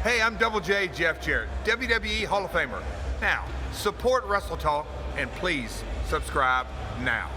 Hey, I'm Double J Jeff Jarrett, WWE Hall of Famer. Now, support WrestleTalk and please subscribe now.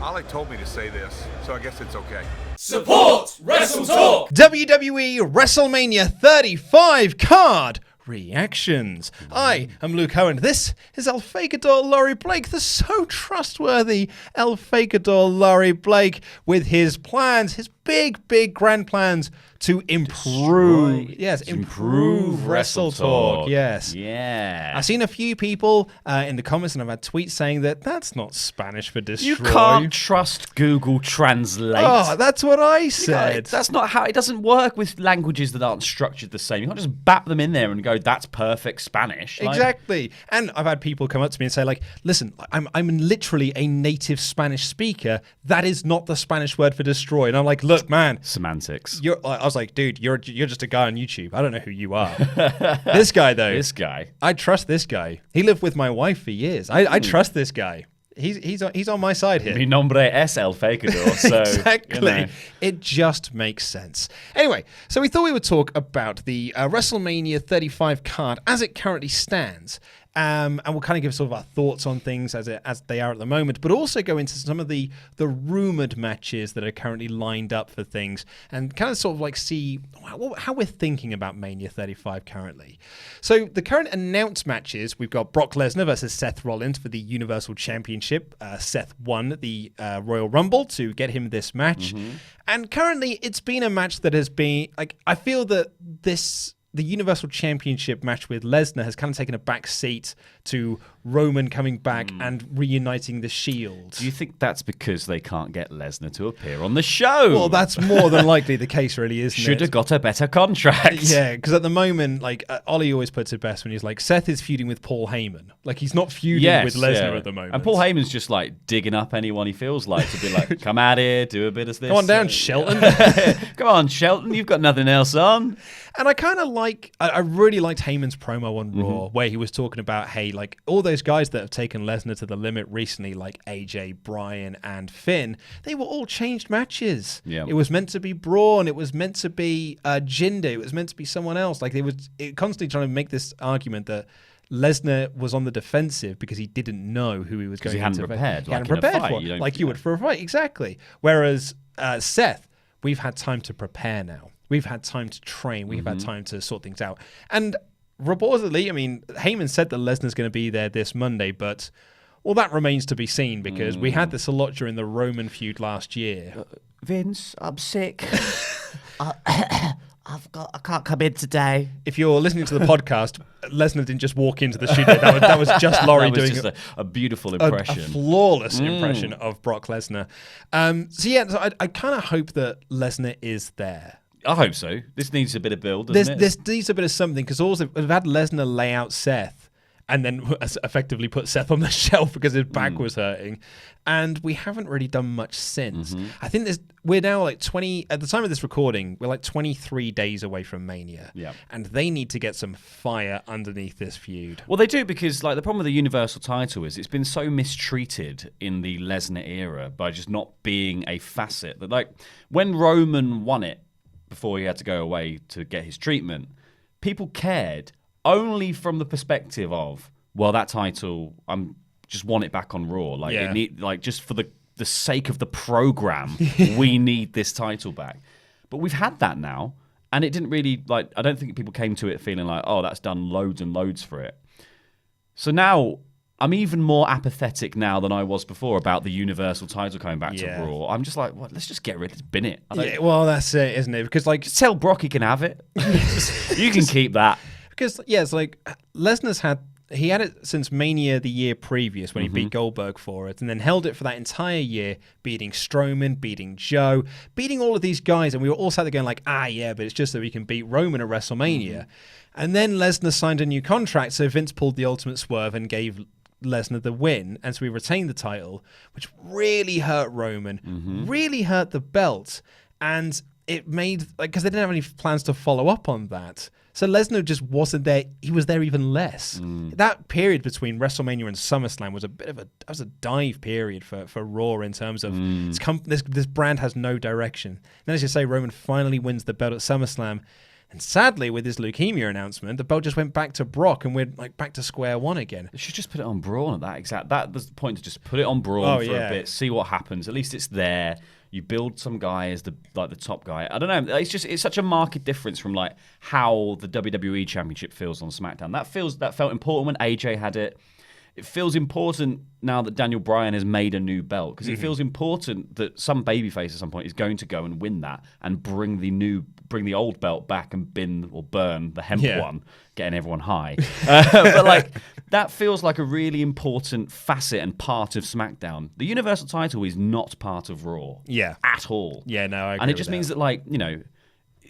Ollie told me to say this, so I guess it's okay. Support WrestleTalk! WWE WrestleMania 35 card reactions. I am Luke Owen. This is El Fakador Laurie Blake, the so trustworthy El Fakador Laurie Blake, with his plans, his big grand plans to improve, improve WrestleTalk. Yes. Yeah. I've seen a few people in the comments, and I've had tweets saying that that's not Spanish for destroy. You can't trust Google Translate. Oh, that's what I said. That's not how it doesn't work with languages that aren't structured the same. You can't just bap them in there and go, that's perfect Spanish. Exactly. And I've had people come up to me and say, like, listen, I'm literally a native Spanish speaker. That is not the Spanish word for destroy. And I'm like, look, man. Semantics. I was like, dude, you're just a guy on YouTube. I don't know who you are. This guy, though. This guy. I trust this guy. He lived with my wife for years. I trust this guy. He's on my side here. Mi nombre es El Fakador. So, exactly. You know. It just makes sense. Anyway, so we thought we would talk about the WrestleMania 35 card as it currently stands. And we'll kind of give sort of our thoughts on things as they are at the moment, but also go into some of the rumored matches that are currently lined up for things and kind of sort of like see how we're thinking about Mania 35 currently. So the current announced matches, we've got Brock Lesnar versus Seth Rollins for the Universal Championship. Seth won the Royal Rumble to get him this match. And currently it's been a match that has been, like, I feel that the Universal Championship match with Lesnar has kind of taken a back seat to Roman coming back and reuniting the Shield. Do you think that's because they can't get Lesnar to appear on the show? Well, that's more than likely the case, really, isn't it? Should have got a better contract. Yeah, because at the moment, like, Ollie always puts it best when he's like, Seth is feuding with Paul Heyman. Like, he's not feuding with Lesnar at the moment. And Paul Heyman's just, like, digging up anyone he feels like to be like, come out here, do a bit of this. Come on down, Shelton. Come on, Shelton, you've got nothing else on. And I kind of I really liked Heyman's promo on Raw, where he was talking about, hey, like, all those guys that have taken Lesnar to the limit recently, like AJ, Bryan, and Finn, they were all changed matches. Yeah. It was meant to be Braun. It was meant to be Jinder. It was meant to be someone else. Like, it constantly trying to make this argument that Lesnar was on the defensive because he didn't know who he was going to. He hadn't prepared. He hadn't prepared for it, like you would for a fight. Exactly. Whereas Seth, we've had time to prepare now. We've had time to train. We've had time to sort things out. And reportedly, I mean, Heyman said that Lesnar's going to be there this Monday, but, well, that remains to be seen because we had this a lot during the Roman feud last year. Vince, I'm sick. I can't come in today. If you're listening to the podcast, Lesnar didn't just walk into the studio. That was just Laurie doing just a beautiful impression. A flawless impression of Brock Lesnar. So I kind of hope that Lesnar is there. I hope so. This needs a bit of build, doesn't it? This needs a bit of something, because also we've had Lesnar lay out Seth and then effectively put Seth on the shelf because his back was hurting. And we haven't really done much since. I think we're now like 20, at the time of this recording, we're like 23 days away from Mania. Yeah. And they need to get some fire underneath this feud. Well, they do, because like the problem with the Universal title is it's been so mistreated in the Lesnar era by just not being a facet. That, like, when Roman won it before he had to go away to get his treatment, people cared only from the perspective of, well, that title, I'm just want it back on Raw. Like, just for the sake of the program, we need this title back. But we've had that now, and it didn't really, like, I don't think people came to it feeling like, oh, that's done loads and loads for it. So now I'm even more apathetic now than I was before about the Universal title coming back to Raw. I'm just like, well, let's just get rid of it. Bin it. Well, that's it, isn't it? Because, like, just tell Brock he can have it. You can keep that. Because, it's like Lesnar's had it since Mania the year previous when he beat Goldberg for it, and then held it for that entire year, beating Strowman, beating Joe, beating all of these guys, and we were all sat there going like, but it's just that we can beat Roman at WrestleMania. And then Lesnar signed a new contract, so Vince pulled the ultimate swerve and gave Lesnar the win, and so we retained the title, which really hurt Roman, really hurt the belt, and it made, like, because they didn't have any plans to follow up on that. So Lesnar just wasn't there. He was there even less. That period between WrestleMania and SummerSlam was a dive period for Raw in terms of this brand has no direction. And then, as you say, Roman finally wins the belt at SummerSlam. And sadly, with his leukemia announcement, the belt just went back to Brock, and we're like back to square one again. They should just put it on Braun at that exact. That was the point, to just put it on Braun for a bit, see what happens. At least it's there. You build some guy as the top guy. I don't know. It's such a marked difference from like how the WWE Championship feels on SmackDown. That felt important when AJ had it. It feels important now that Daniel Bryan has made a new belt, because it feels important that some babyface at some point is going to go and win that and bring the old belt back and burn the hemp one, getting everyone high. But like that feels like a really important facet and part of SmackDown. The Universal title is not part of Raw, at all. Yeah, no, I agree. And it just means that, like, you know,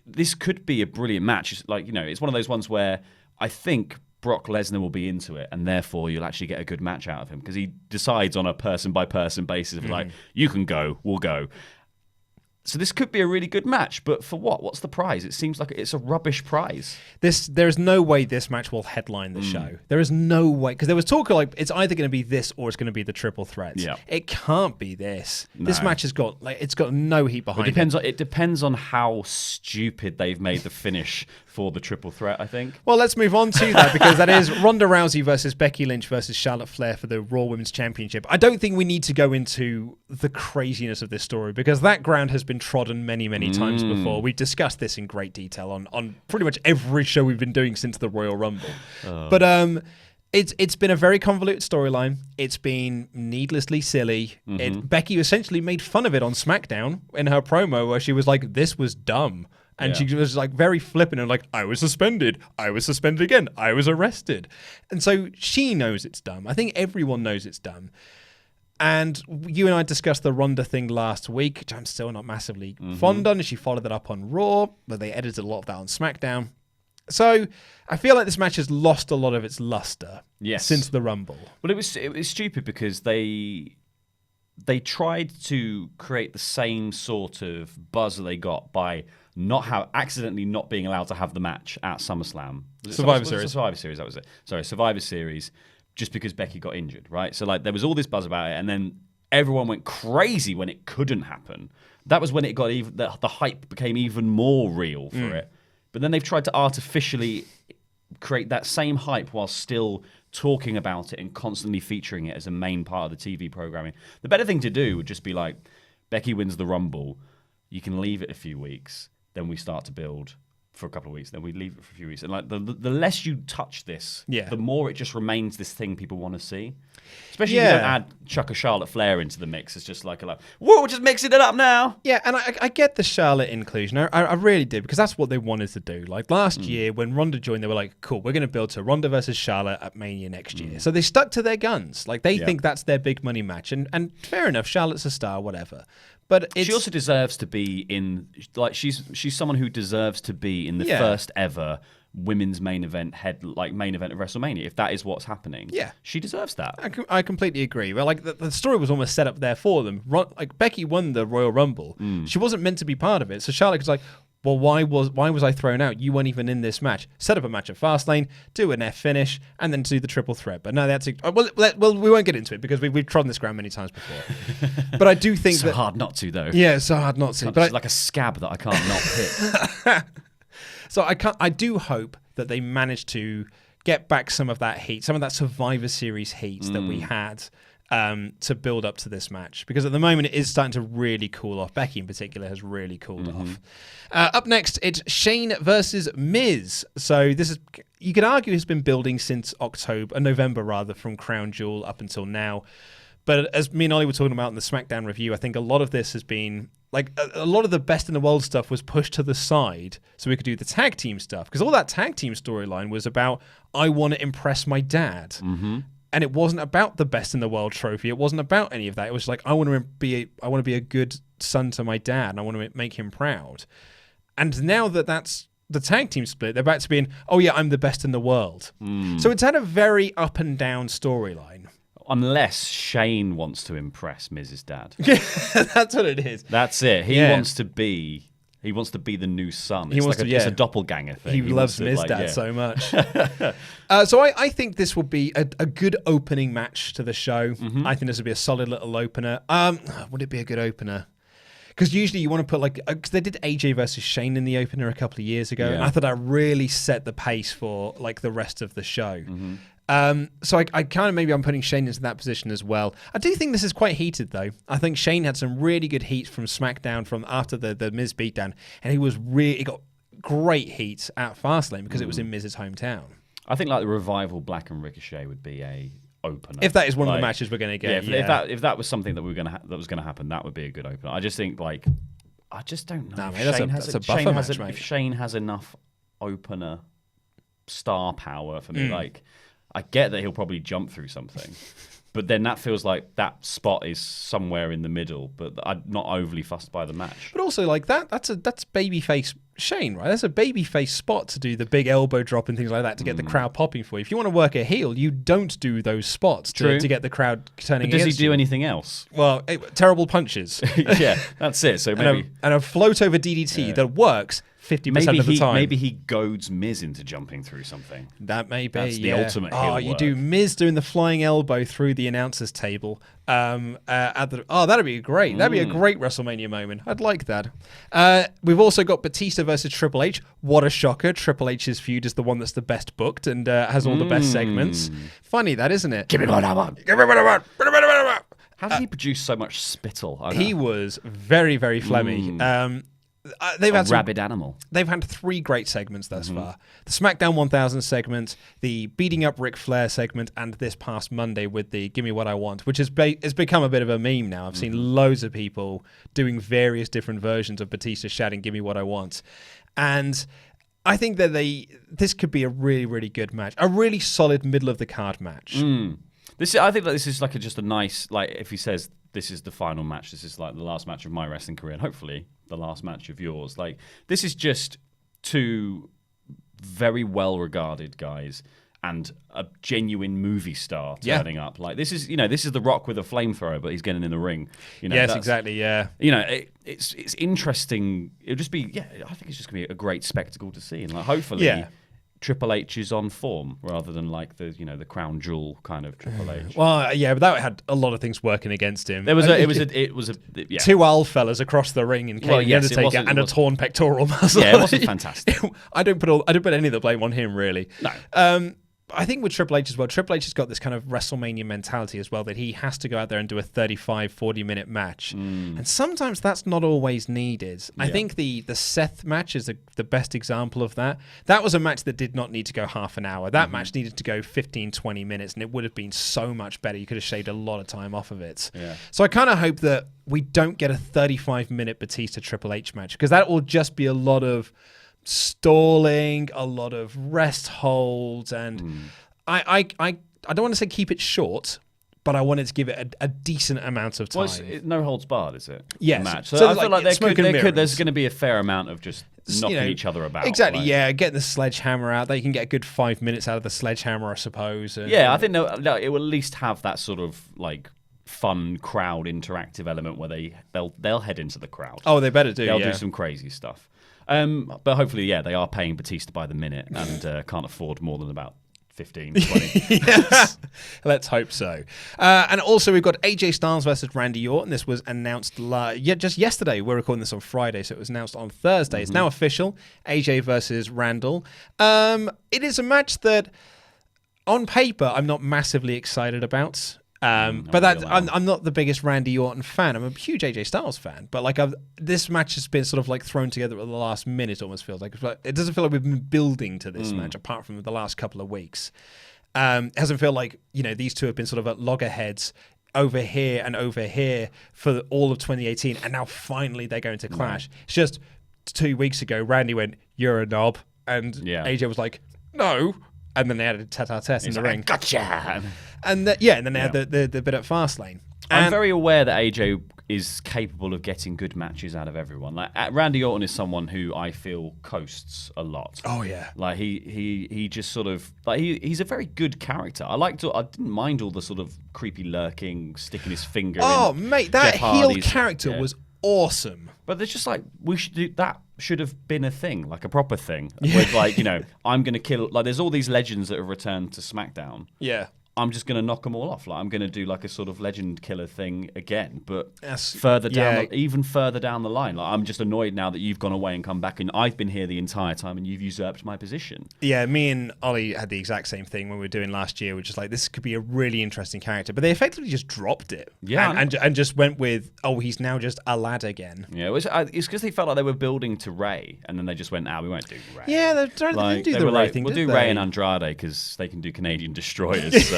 this could be a brilliant match. It's like, you know, it's one of those ones where I think Brock Lesnar will be into it, and therefore you'll actually get a good match out of him, because he decides on a person-by-person basis of like, you can go, we'll go. So this could be a really good match, but for what? What's the prize? It seems like it's a rubbish prize. There's no way this match will headline the show. There is no way, because there was talk like it's either going to be this or it's going to be the triple threats. Yeah. It can't be this. No. This match has got no heat behind it. It depends on how stupid they've made the finish for the triple threat, I think. Well, let's move on to that, because that is Ronda Rousey versus Becky Lynch versus Charlotte Flair for the Raw Women's Championship. I don't think we need to go into the craziness of this story, because that ground has been trodden many, many times before. We discussed this in great detail on pretty much every show we've been doing since the Royal Rumble. But it's been a very convoluted storyline. It's been needlessly silly. Becky essentially made fun of it on SmackDown in her promo, where she was like, this was dumb. And she was like very flippant and like, I was suspended again, I was arrested. And so she knows it's dumb. I think everyone knows it's dumb. And you and I discussed the Ronda thing last week, which I'm still not massively fond on. And she followed that up on Raw, but they edited a lot of that on SmackDown. So I feel like this match has lost a lot of its luster since the Rumble. Well, it was stupid because they tried to create the same sort of buzz that they got by accidentally not being allowed to have the match at SummerSlam. Survivor Series. Survivor Series, that was it. Sorry, Survivor Series, just because Becky got injured, right? So like there was all this buzz about it, and then everyone went crazy when it couldn't happen. That was when it got the hype became even more real for it. But then they've tried to artificially create that same hype while still talking about it and constantly featuring it as a main part of the TV programming. The better thing to do would just be like, Becky wins the Rumble, you can leave it a few weeks, then we start to build for a couple of weeks, then we leave it for a few weeks. And like the less you touch this, the more it just remains this thing people want to see. Especially if you don't add Chuck or Charlotte Flair into the mix. It's just like whoa, we're just mixing it up now. Yeah, and I get the Charlotte inclusion. I really did, because that's what they wanted to do. Like last year when Ronda joined, they were like, cool, we're going to build to Ronda versus Charlotte at Mania next year. So they stuck to their guns. Like they think that's their big money match. And fair enough, Charlotte's a star, whatever. But she also deserves to be in, like, she's someone who deserves to be in the first ever women's main event of WrestleMania. If that is what's happening, she deserves that. I completely agree. Well, like the story was almost set up there for them. Like Becky won the Royal Rumble. She wasn't meant to be part of it. So Charlotte was like, well, why was I thrown out? You weren't even in this match. Set up a match at Fastlane, do an F finish, and then do the triple threat. But no, that's well, we won't get into it because we've trodden this ground many times before. But I do think so hard not to, though. Yeah, it's so hard not to. But like a scab that I can't not hit. So I do hope that they manage to get back some of that heat, some of that Survivor Series heat that we had. To build up to this match, because at the moment it is starting to really cool off. Becky in particular has really cooled off. Up next, it's Shane versus Miz. So this is, you could argue, has been building since November rather, from Crown Jewel up until now. But as me and Ollie were talking about in the SmackDown review, I think a lot of this has been like a lot of the best in the world stuff was pushed to the side so we could do the tag team stuff, because all that tag team storyline was about, I want to impress my dad. And it wasn't about the best in the world trophy. It wasn't about any of that. It was like, I want to be a good son to my dad, and I want to make him proud. And now that's the tag team split, they're back to being, oh yeah, I'm the best in the world. So it's had a very up and down storyline. Unless Shane wants to impress Miz's dad. That's what it is. That's it. He wants to be the new son. It's a doppelganger thing. He loves Miz dad so much. So I think this will be a good opening match to the show. I think this will be a solid little opener. Would it be a good opener? Because usually you want to put like, because they did AJ versus Shane in the opener a couple of years ago, and Yeah. I thought that really set the pace for like the rest of the show. So I kind of, maybe I'm putting Shane into that position as well. I do think this is quite heated though. I think Shane had some really good heat from SmackDown from after the Miz beatdown, and he got great heat at Fastlane because it was in Miz's hometown. I think like the Revival, Black and Ricochet would be a opener. If that is one of the matches we're going to get, if that was something that that was going to happen, that would be a good opener. I just think like I just don't know. Nah, mate, that's a buffer match, mate. If Shane has enough opener star power for me, like I get that he'll probably jump through something. But then that feels like that spot is somewhere in the middle, but I'm not overly fussed by the match. But also like that's babyface Shane, right? That's a babyface spot to do the big elbow drop and things like that to get the crowd popping for you. If you want to work a heel, you don't do those spots to get the crowd turning But does he against do you. anything else? Well, terrible punches. Yeah, that's it. So maybe and a float over DDT that works 50% of the time. Maybe he godes Miz into jumping through something. That may be. That's the ultimate heel Oh, you work. do Miz doing the flying elbow through the announcer's table. That'd be great. That'd be a great WrestleMania moment. I'd like that. We've also got Batista versus Triple H. What a shocker! Triple H's feud is the one that's the best booked and has all the best segments. Funny that, isn't it? Give me what I want. Give me what I want. How did he produce so much spittle? He was very, very phlegmy. They've had rabid animal. They've had 3 great segments thus far. The SmackDown 1000 segment, the beating up Ric Flair segment, and this past Monday with the Gimme What I Want, which has become a bit of a meme now. I've seen loads of people doing various different versions of Batista shouting Gimme What I Want. And I think that this could be a really, really good match. A really solid middle of the card match. I think that this is like just a nice, like if he says this is the final match, this is like the last match of my wrestling career, and hopefully the last match of yours. Like this is just 2 very well regarded guys and a genuine movie star turning up. Like this is The Rock with a flamethrower, but he's getting in the ring. Yes, exactly. Yeah. It's interesting. It'll just be I think it's just gonna be a great spectacle to see, and like hopefully. Triple H is on form rather than like the crown jewel kind of Triple H. Well, yeah, but that had a lot of things working against him. It was 2 old fellas across the ring and Kane the Undertaker and a torn pectoral muscle. Yeah, it wasn't fantastic. I don't put any of the blame on him really. No. I think with Triple H as well, Triple H has got this kind of WrestleMania mentality as well, that he has to go out there and do a 35, 40-minute match. And sometimes that's not always needed. I think the Seth match is the best example of that. That was a match that did not need to go half an hour. That match needed to go 15, 20 minutes, and it would have been so much better. You could have shaved a lot of time off of it. Yeah. So I kind of hope that we don't get a 35-minute Batista Triple H match, because that will just be a lot of stalling, a lot of rest holds, and I don't want to say keep it short, but I wanted to give it a decent amount of time. Well, it's no holds barred, is it? Yes. Match. So, So I feel like there's going to be a fair amount of just knocking each other about. Exactly. Getting the sledgehammer out. They can get a good 5 minutes out of the sledgehammer, I suppose. And, I think it will at least have that sort of like fun crowd interactive element where they'll head into the crowd. Oh, they better do. They'll do some crazy stuff. But hopefully, they are paying Batista by the minute and can't afford more than about 15, 20. Yes. Let's hope so. And also, we've got AJ Styles versus Randy Orton. This was announced just yesterday. We're recording this on Friday, so it was announced on Thursday. It's now official. AJ versus Randall. It is a match that, on paper, I'm not massively excited about. But I'm not the biggest Randy Orton fan. I'm a huge AJ Styles fan. But like this match has been sort of like thrown together at the last minute. Almost feels like it doesn't feel like we've been building to this match apart from the last couple of weeks. It doesn't feel like these two have been sort of at loggerheads over here and over here for all of 2018, and now finally they're going to clash. It's just 2 weeks ago, Randy went, "You're a knob," and AJ was like, "No." And then they had a tete-a-tete in the ring. Gotcha. And then they had the bit at Fastlane. I'm very aware that AJ is capable of getting good matches out of everyone. Like Randy Orton is someone who I feel coasts a lot. Oh yeah. Like he just sort of like he's a very good character. I didn't mind all the sort of creepy lurking, sticking his finger in. Oh mate, that Jeff heel Hardy's, character was awesome. But there's just like that should have been a thing, like a proper thing. With like, I'm gonna kill, like there's all these legends that have returned to SmackDown. Yeah. I'm just going to knock them all off. Like I'm going to do like a sort of legend killer thing again, but Yes. further down, even further down the line. Like I'm just annoyed now that you've gone away and come back, and I've been here the entire time, and you've usurped my position. Yeah, me and Ollie had the exact same thing when we were doing last year. We're just like, this could be a really interesting character, but they effectively just dropped it. Yeah, and just went with, oh, he's now just a lad again. Yeah, it's because they felt like they were building to Ray, and then they just went, we won't do Ray. Yeah, they didn't do the Ray thing. We'll did do they? Ray and Andrade because they can do Canadian destroyers. So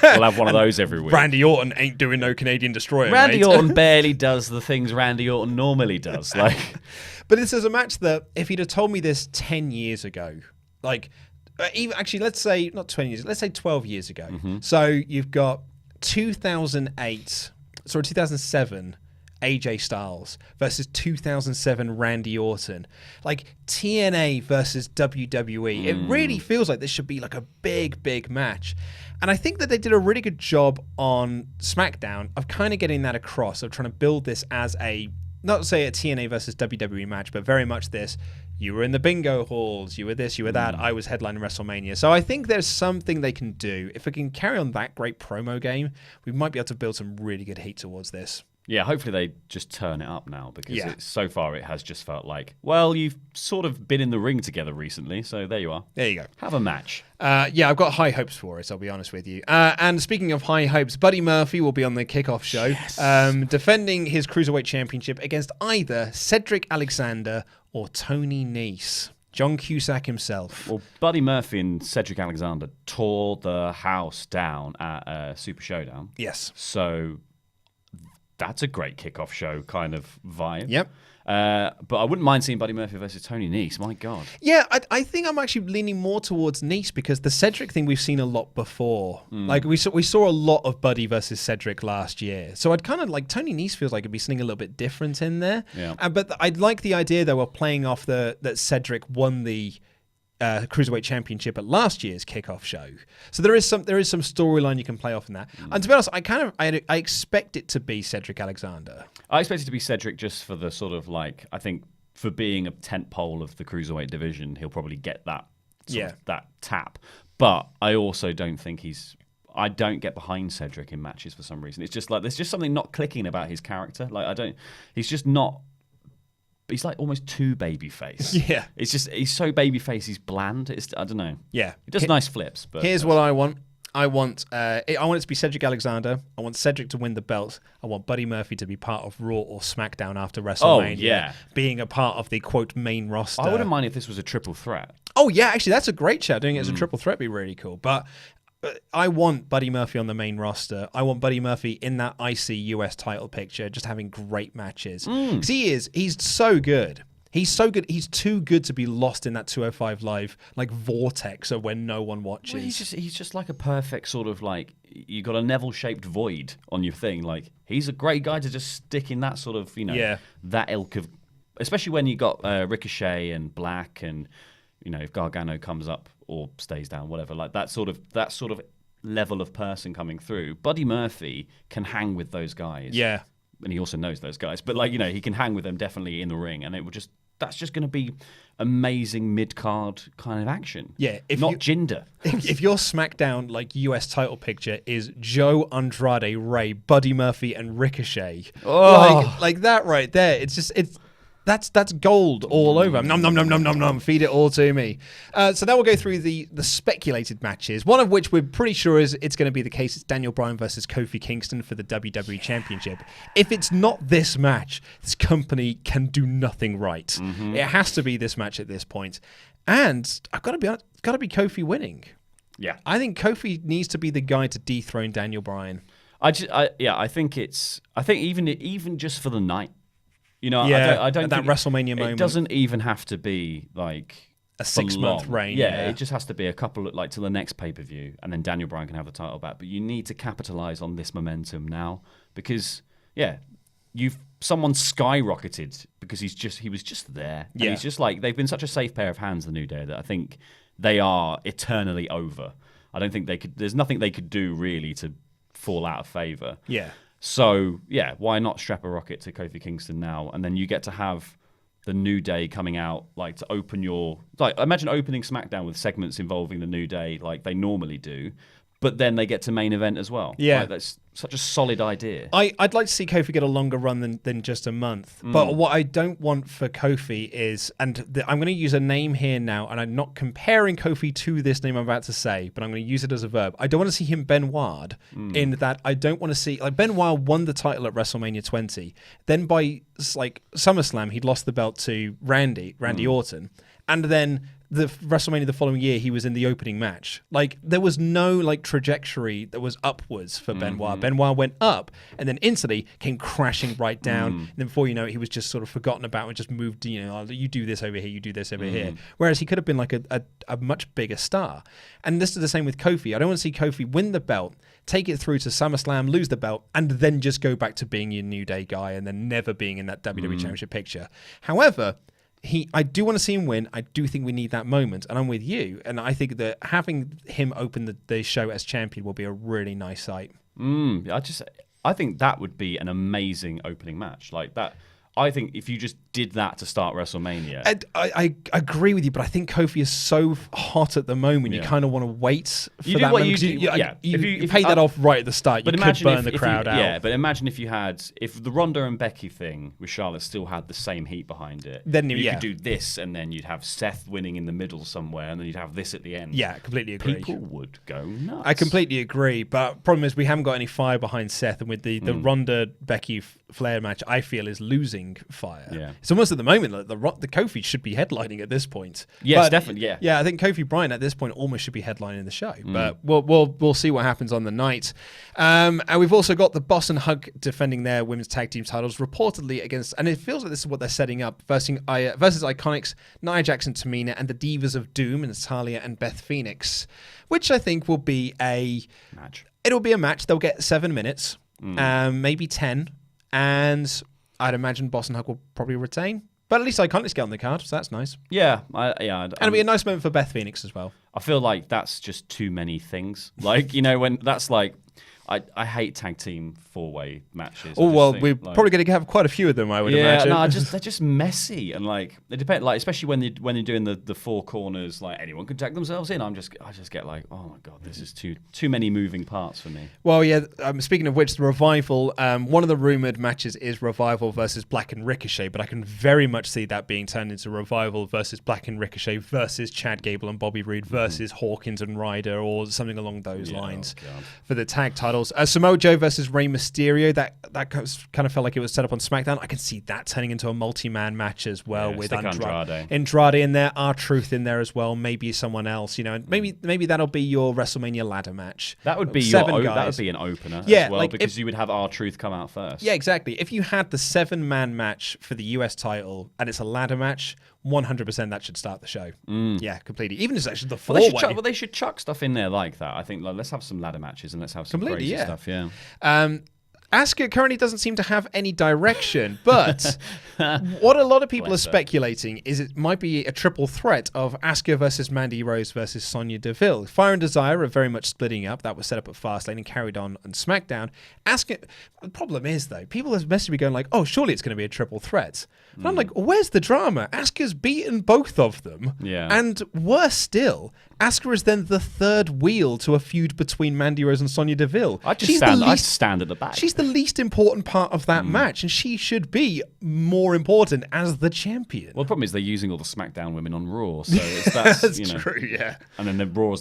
we'll have one of those every week. Randy Orton ain't doing no Canadian destroyer. Randy mate. Orton barely does the things Randy Orton normally does. Like, but this is a match that if he'd have told me this 10 years ago, like even actually, let's say not 20 years, let's say 12 years ago. So you've got 2007 AJ Styles versus 2007 Randy Orton, like TNA versus WWE. It really feels like this should be like a big match. And I think that they did a really good job on SmackDown of kind of getting that across, of trying to build this as a, not to say a TNA versus WWE match, but very much this, you were in the bingo halls, you were this, you were that, I was headlining WrestleMania. So I think there's something they can do. If we can carry on that great promo game, we might be able to build some really good heat towards this. yeah, hopefully they just turn it up now because so far it has just felt like, well, you've sort of been in the ring together recently, so there you are. There you go. Have a match. Yeah, I've got high hopes for it, I'll be honest with you. And speaking of high hopes, Buddy Murphy will be on the kickoff show, defending his Cruiserweight Championship against either Cedric Alexander or Tony Nese. John Cusack himself. Well, Buddy Murphy and Cedric Alexander tore the house down at Super Showdown. Yes. So that's a great kickoff show kind of vibe. Yep. But I wouldn't mind seeing Buddy Murphy versus Tony Nese. My God. Yeah, I think I'm actually leaning more towards Nese because the Cedric thing we've seen a lot before. Like we saw a lot of Buddy versus Cedric last year. So I'd kind of like Tony Nese feels like it'd be something a little bit different in there. Yeah. But I'd like the idea though of playing off that Cedric won the Cruiserweight Championship at last year's kickoff show. So there is some storyline you can play off in that. And to be honest, I expect it to be Cedric Alexander. I expect it to be Cedric just for the sort of like, I think for being a tent pole of the Cruiserweight division, he'll probably get that sort of that tap. But I also don't think I don't get behind Cedric in matches for some reason. It's just like there's just something not clicking about his character. Like he's just not. He's like almost too babyface. Yeah. It's just, he's so babyface, he's bland. I don't know. Yeah. He does nice flips. But here's what I want. I want it to be Cedric Alexander. I want Cedric to win the belt. I want Buddy Murphy to be part of Raw or SmackDown after WrestleMania. Oh, yeah. Being a part of the, quote, main roster. I wouldn't mind if this was a triple threat. Oh, yeah. Actually, that's a great shout. Doing it as a triple threat would be really cool. But I want Buddy Murphy on the main roster. I want Buddy Murphy in that IC US title picture, just having great matches. Because he's so good. He's so good. He's too good to be lost in that 205 Live like vortex of when no one watches. Well, he's just like a perfect sort of like, you got a Neville-shaped void on your thing. Like, he's a great guy to just stick in that sort of, that ilk of, especially when you got Ricochet and Black and, if Gargano comes up or stays down, whatever, like that sort of level of person coming through. Buddy Murphy can hang with those guys. Yeah. And he also knows those guys. But he can hang with them definitely in the ring, and that's just going to be amazing mid-card kind of action. Yeah. Not Jinder. If your SmackDown like US title picture is Joe, Andrade, Ray, Buddy Murphy, and Ricochet, like that right there, that's gold all over. Nom nom nom nom nom nom. Feed it all to me. So now we'll go through the speculated matches. One of which we're pretty sure it's going to be the case. It's Daniel Bryan versus Kofi Kingston for the WWE Championship. If it's not this match, this company can do nothing right. It has to be this match at this point. And I've got to be honest, it's got to be Kofi winning. Yeah, I think Kofi needs to be the guy to dethrone Daniel Bryan. I think even just for the night. I don't that think WrestleMania moment. It doesn't even have to be like a 6-month reign. Yeah, it just has to be a couple of, like, to the next pay-per-view, and then Daniel Bryan can have the title back. But you need to capitalize on this momentum now because someone skyrocketed because he was just there. And he's just like, they've been such a safe pair of hands, the New Day, that I think they are eternally over. I don't think there's nothing they could do really to fall out of favor. Yeah. So, why not strap a rocket to Kofi Kingston now? And then you get to have the New Day coming out, like, to open imagine opening SmackDown with segments involving the New Day like they normally do, but then they get to main event as well. Yeah. Like, that's such a solid idea. I'd like to see Kofi get a longer run than just a month. But what I don't want for Kofi is, and I'm going to use a name here now, and I'm not comparing Kofi to this name I'm about to say, but I'm going to use it as a verb. I don't want to see him Benoit in that I don't want to see, like Benoit won the title at WrestleMania 20. Then by like SummerSlam, he'd lost the belt to Randy Orton. And then the WrestleMania the following year, he was in the opening match. Like, there was no like trajectory that was upwards for Benoit. Benoit went up and then instantly came crashing right down. And then before you know it, he was just sort of forgotten about and just moved, you know, you do this over here, you do this over here. Whereas he could have been like a much bigger star. And this is the same with Kofi. I don't want to see Kofi win the belt, take it through to SummerSlam, lose the belt, and then just go back to being your New Day guy and then never being in that WWE Championship picture. However, I do want to see him win. I do think we need that moment, and I'm with you. And I think that having him open the show as champion will be a really nice sight. I think that would be an amazing opening match. Like that. I think if you just did that to start WrestleMania. I agree with you, but I think Kofi is so hot at the moment. You kind of want to wait for that moment. You pay that off right at the start. You could burn the crowd out. Yeah, but imagine if the Ronda and Becky thing with Charlotte still had the same heat behind it. Then you could do this, and then you'd have Seth winning in the middle somewhere, and then you'd have this at the end. Yeah, completely agree. People would go nuts. I completely agree, but problem is we haven't got any fire behind Seth, and with the Ronda Becky Flair match, I feel is losing fire. Yeah. It's almost at the moment like the Kofi should be headlining at this point. Yes, but, definitely. Yeah. Yeah, I think Kofi Bryant at this point almost should be headlining the show. But we'll see what happens on the night. And we've also got the Boss and Hug defending their women's tag team titles reportedly against, and it feels like this is what they're setting up versus Iconics, Nia Jackson, Tamina, and the Divas of Doom, and Natalya and Beth Phoenix, which I think will be a match. It'll be a match. They'll get 7 minutes, maybe 10. And I'd imagine Boss and Hug will probably retain. But at least Iconics get on the card, so that's nice. Yeah. And it'll be a nice moment for Beth Phoenix as well. I feel like that's just too many things. Like, you know, when that's like... I hate tag team 4-way matches. Oh, well, we're probably going to have quite a few of them, I would imagine. Yeah, no, they're just messy. And, like, it depends, like, especially when you're doing the four corners, like, anyone can tag themselves in. I just get like, oh, my God, this is too many moving parts for me. Well, yeah, speaking of which, the Revival, one of the rumoured matches is Revival versus Black and Ricochet, but I can very much see that being turned into Revival versus Black and Ricochet versus Chad Gable and Bobby Roode versus Hawkins and Ryder or something along those lines for the tag title. Samoa Joe versus Rey Mysterio, that kind of felt like it was set up on SmackDown. I can see that turning into a multi-man match as well with Andrade in there, R-Truth in there as well, maybe someone else, you know, and maybe that'll be your WrestleMania ladder match. That would be that would be an opener as well, because you would have R-Truth come out first. Yeah, exactly. If you had the 7-man match for the US title and it's a ladder match, 100% that should start the show. Yeah, completely. Even if it's actually the 4-way. They should chuck stuff in there like that. I think let's have some ladder matches and let's have some crazy stuff. Yeah. Asuka currently doesn't seem to have any direction, but what a lot of people are speculating is it might be a triple threat of Asuka versus Mandy Rose versus Sonya Deville. Fire and Desire are very much splitting up. That was set up at Fastlane and carried on SmackDown. Asuka, the problem is, though, people have messaged me going like, oh, surely it's going to be a triple threat. And I'm like, well, where's the drama? Asuka's beaten both of them. Yeah. And worse still, Asuka is then the third wheel to a feud between Mandy Rose and Sonya Deville. I stand at the back. She's the least important part of that match, and she should be more important as the champion. Well, the problem is they're using all the SmackDown women on Raw, so that's true, yeah. And then Raw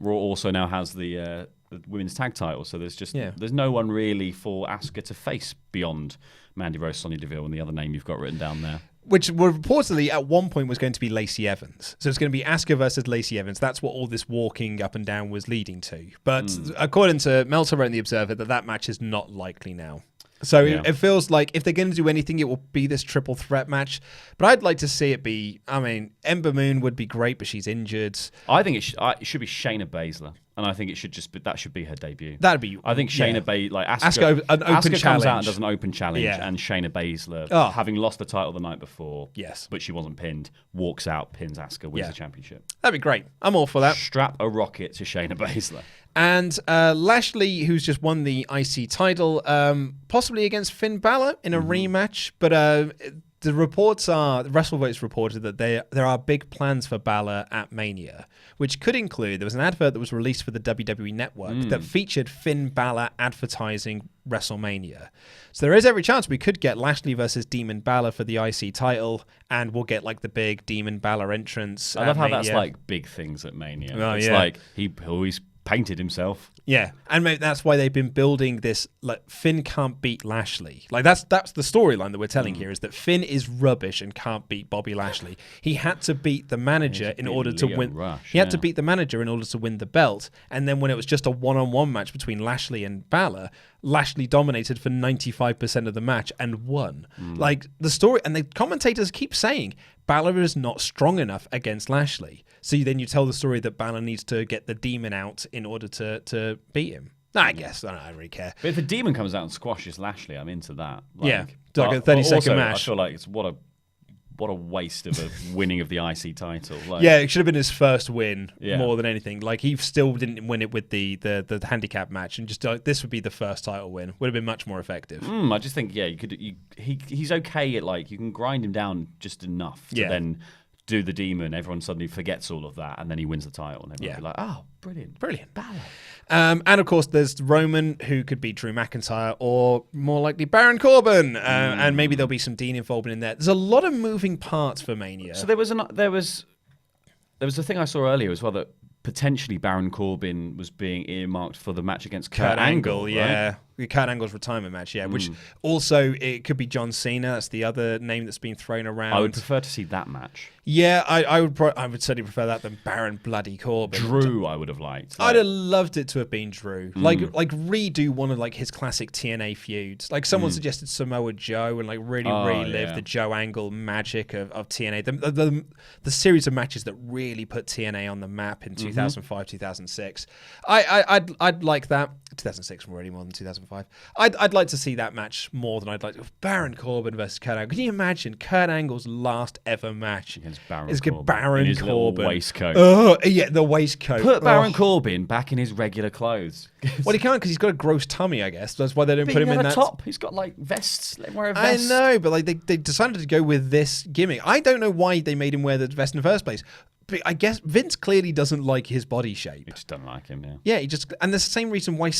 also now has the women's tag title, so there's no one really for Asuka to face beyond Mandy Rose, Sonya Deville, and the other name you've got written down there. Which reportedly at one point was going to be Lacey Evans. So it's going to be Asuka versus Lacey Evans. That's what all this walking up and down was leading to. But according to Meltzer wrote in The Observer that match is not likely now. So it feels like if they're going to do anything, it will be this triple threat match. But I'd like to see it be, Ember Moon would be great, but she's injured. I think it should be Shayna Baszler. And I think that should be her debut. That'd be. I think Shayna Baszler, like Asuka Asuka comes out and does an open challenge, and Shayna Baszler, having lost the title the night before, but she wasn't pinned, walks out, pins Asuka, wins the championship. That'd be great. I'm all for that. Strap a rocket to Shayna Baszler. And Lashley, who's just won the IC title, possibly against Finn Balor in a rematch, but the reports are, WrestleVotes reported that there are big plans for Balor at Mania, which could include, there was an advert that was released for the WWE Network that featured Finn Balor advertising WrestleMania. So there is every chance we could get Lashley versus Demon Balor for the IC title, and we'll get like the big Demon Balor entrance. I love how Mania. that's like big things at Mania. Oh, it's like he always painted himself. Yeah, and maybe that's why they've been building this. Like Finn can't beat Lashley. Like that's the storyline that we're telling here, is that Finn is rubbish and can't beat Bobby Lashley. He had to beat the manager in order to win. He had to beat the manager in order to win the belt. And then when it was just a one-on-one match between Lashley and Balor, Lashley dominated for 95% of the match and won. Like the story, and the commentators keep saying Balor is not strong enough against Lashley. So then you tell the story that Balor needs to get the demon out in order to beat him. I guess. I don't really care. But if the demon comes out and squashes Lashley, I'm into that. Like a 30-second match. I feel like it's what a waste of a winning of the IC title. Like, yeah, it should have been his first win more than anything. Like he still didn't win it with the handicap match, and just this would be the first title win. Would have been much more effective. I just think he's okay at like you can grind him down just enough to then do the demon. Everyone suddenly forgets all of that, and then he wins the title, and everyone will be like, "Oh, brilliant, Balor." And of course, there's Roman, who could be Drew McIntyre, or more likely Baron Corbin, and maybe there'll be some Dean involvement in there. There's a lot of moving parts for Mania. So there was a thing I saw earlier as well that potentially Baron Corbin was being earmarked for the match against Kurt Angle, right? Yeah. Kurt Angle's retirement match, which also it could be John Cena. That's the other name that's been thrown around. I would prefer to see that match. Yeah, I would certainly prefer that than Baron bloody Corbin. Drew, I would have liked. I'd have loved it to have been Drew. Like redo one of like his classic TNA feuds. Like someone suggested Samoa Joe and like really relive the Joe Angle magic of TNA. The series of matches that really put TNA on the map in 2005, 2006. I'd like that. 2006 already more than 2005. I'd like to see that match more than I'd like Baron Corbin versus Kurt Angle. Can you imagine Kurt Angle's last ever match against Baron Corbin? Baron in his Corbin. Little waistcoat. Oh, yeah, the waistcoat. Put Baron Corbin back in his regular clothes. Well, he can't because he's got a gross tummy, I guess. That's why they don't put him in that top. He's got like vests. Let him wear a vest. I know, but like they decided to go with this gimmick. I don't know why they made him wear the vest in the first place. But I guess Vince clearly doesn't like his body shape. He just doesn't like him, Yeah, and there's the same reason why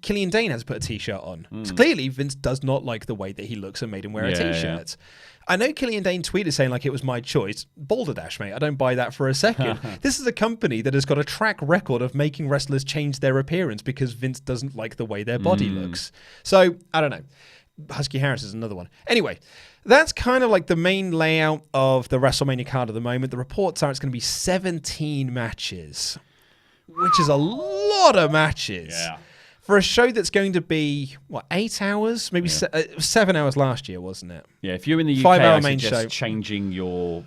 Killian Dane has put a t-shirt on. So clearly, Vince does not like the way that he looks and made him wear a t-shirt. Yeah. I know Killian Dane tweeted saying like it was my choice. Balderdash, mate. I don't buy that for a second. This is a company that has got a track record of making wrestlers change their appearance because Vince doesn't like the way their body looks. So, I don't know. Husky Harris is another one. Anyway, that's kind of like the main layout of the WrestleMania card at the moment. The reports are it's going to be 17 matches, which is a lot of matches. Yeah. For a show that's going to be, 8 hours? Maybe 7 hours last year, wasn't it? Yeah, if you're in the UK, 5 hour I main suggest show. Changing your,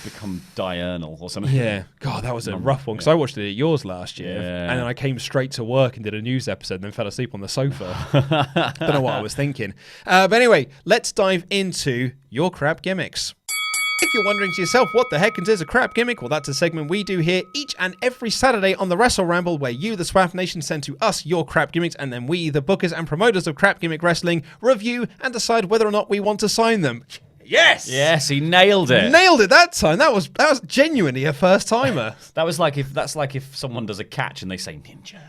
become diurnal or something. Yeah. God, that was a rough one, because I watched it at yours last year, and then I came straight to work and did a news episode and then fell asleep on the sofa. Don't know what I was thinking. But anyway, let's dive into your crap gimmicks. If you're wondering to yourself, what the heck is a crap gimmick? Well, that's a segment we do here each and every Saturday on the WrestleRamble, where you, the SWAF Nation, send to us your crap gimmicks, and then we, the bookers and promoters of crap gimmick wrestling, review and decide whether or not we want to sign them. Yes! Yes, he nailed it. Nailed it that time. That was genuinely a first timer. That's like if someone does a catch and they say ninja.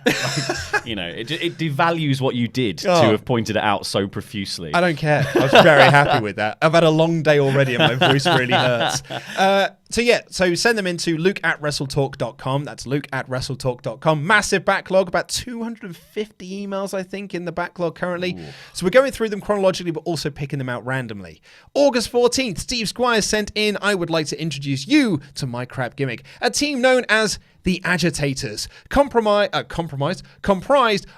It devalues what you did to have pointed it out so profusely. I don't care. I was very happy with that. I've had a long day already and my voice really hurts. So send them into luke@wrestletalk.com. That's luke@wrestletalk.com. Massive backlog, about 250 emails, I think, in the backlog currently. Ooh. So we're going through them chronologically, but also picking them out randomly. August 14th, Steve Squires sent in, I would like to introduce you to my crap gimmick, a team known as the Agitators, comprised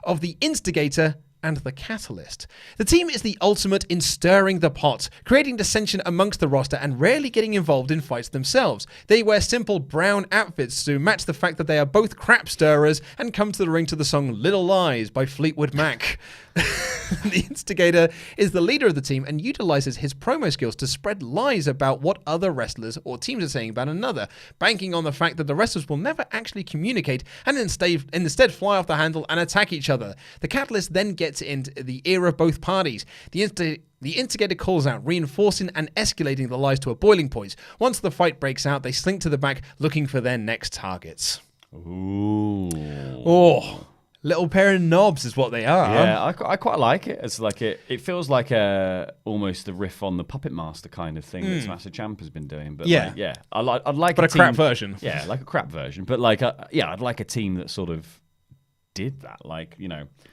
of the Instigator and the Catalyst. The team is the ultimate in stirring the pot, creating dissension amongst the roster and rarely getting involved in fights themselves. They wear simple brown outfits to match the fact that they are both crap stirrers and come to the ring to the song Little Lies by Fleetwood Mac. The instigator is the leader of the team and utilizes his promo skills to spread lies about what other wrestlers or teams are saying about another, banking on the fact that the wrestlers will never actually communicate and instead fly off the handle and attack each other. The catalyst then gets into the ear of both parties. The instigator calls out, reinforcing and escalating the lies to a boiling point. Once the fight breaks out, they slink to the back looking for their next targets. Ooh. Oh, little pair of knobs is what they are. Yeah, I quite like it. It's like it feels like almost the riff on the Puppet Master kind of thing that Smash the Champ has been doing. But Yeah. I'd like But a team, crap version. Yeah, like a crap version. But like, I'd like a team that sort of did that. Like,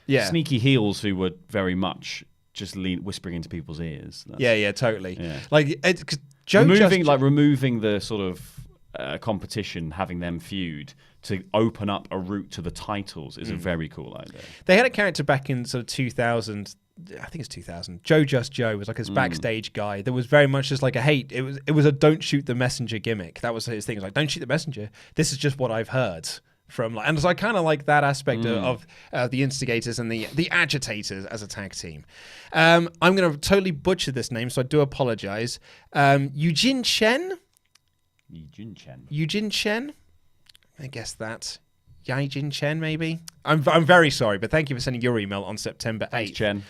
sneaky heels who were very much just whispering into people's ears. Yeah, totally. Yeah. Like, cause Joe removing the sort of competition, having them feud to open up a route to the titles is a very cool idea. They had a character back in sort of 2000. I think it's 2000. Joe was like his backstage guy. There was very much just like it was a don't shoot the messenger gimmick. That was his thing. It was like, don't shoot the messenger. This is just what I've heard from. And so I kind of like that aspect of the instigators and the agitators as a tag team. I'm going to totally butcher this name, so I do apologize. Eugene Chen. I guess that. Yijin Chen, maybe? I'm very sorry, but thank you for sending your email on September 8th. Thanks, Chen.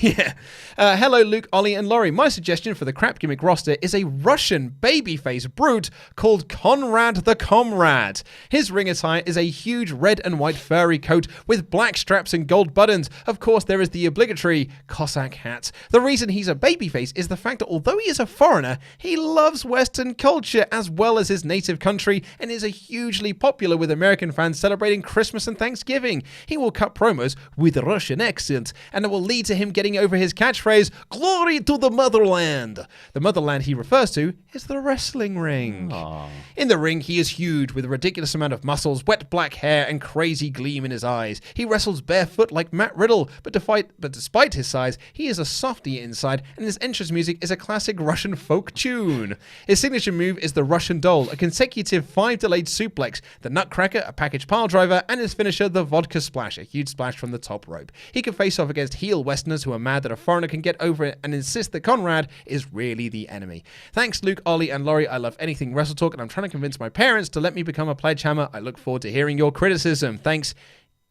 Yeah. Hello, Luke, Ollie, and Laurie. My suggestion for the crap gimmick roster is a Russian babyface brute called Conrad the Comrade. His ring attire is a huge red and white furry coat with black straps and gold buttons. Of course, there is the obligatory Cossack hat. The reason he's a babyface is the fact that although he is a foreigner, he loves Western culture as well as his native country and is hugely popular with American fans celebrating Christmas and Thanksgiving. He will cut promos with a Russian accent, and it will lead to him getting over his catchphrase, "Glory to the motherland." The motherland he refers to is the wrestling ring. Aww. In the ring, he is huge with a ridiculous amount of muscles, wet black hair, and crazy gleam in his eyes. He wrestles barefoot like Matt Riddle, but despite his size, he is a softie inside, and his entrance music is a classic Russian folk tune. His signature move is the Russian Doll, a consecutive 5 delayed suplex, the Nutcracker, a package pile driver, and his finisher, the Vodka Splash, a huge splash from the top rope. He can face off against heel Westerners who are mad that a foreigner can get over it and insist that Conrad is really the enemy. Thanks, Luke, Ollie, and Laurie. I love anything Wrestle Talk, and I'm trying to convince my parents to let me become a pledge hammer. I look forward to hearing your criticism. Thanks,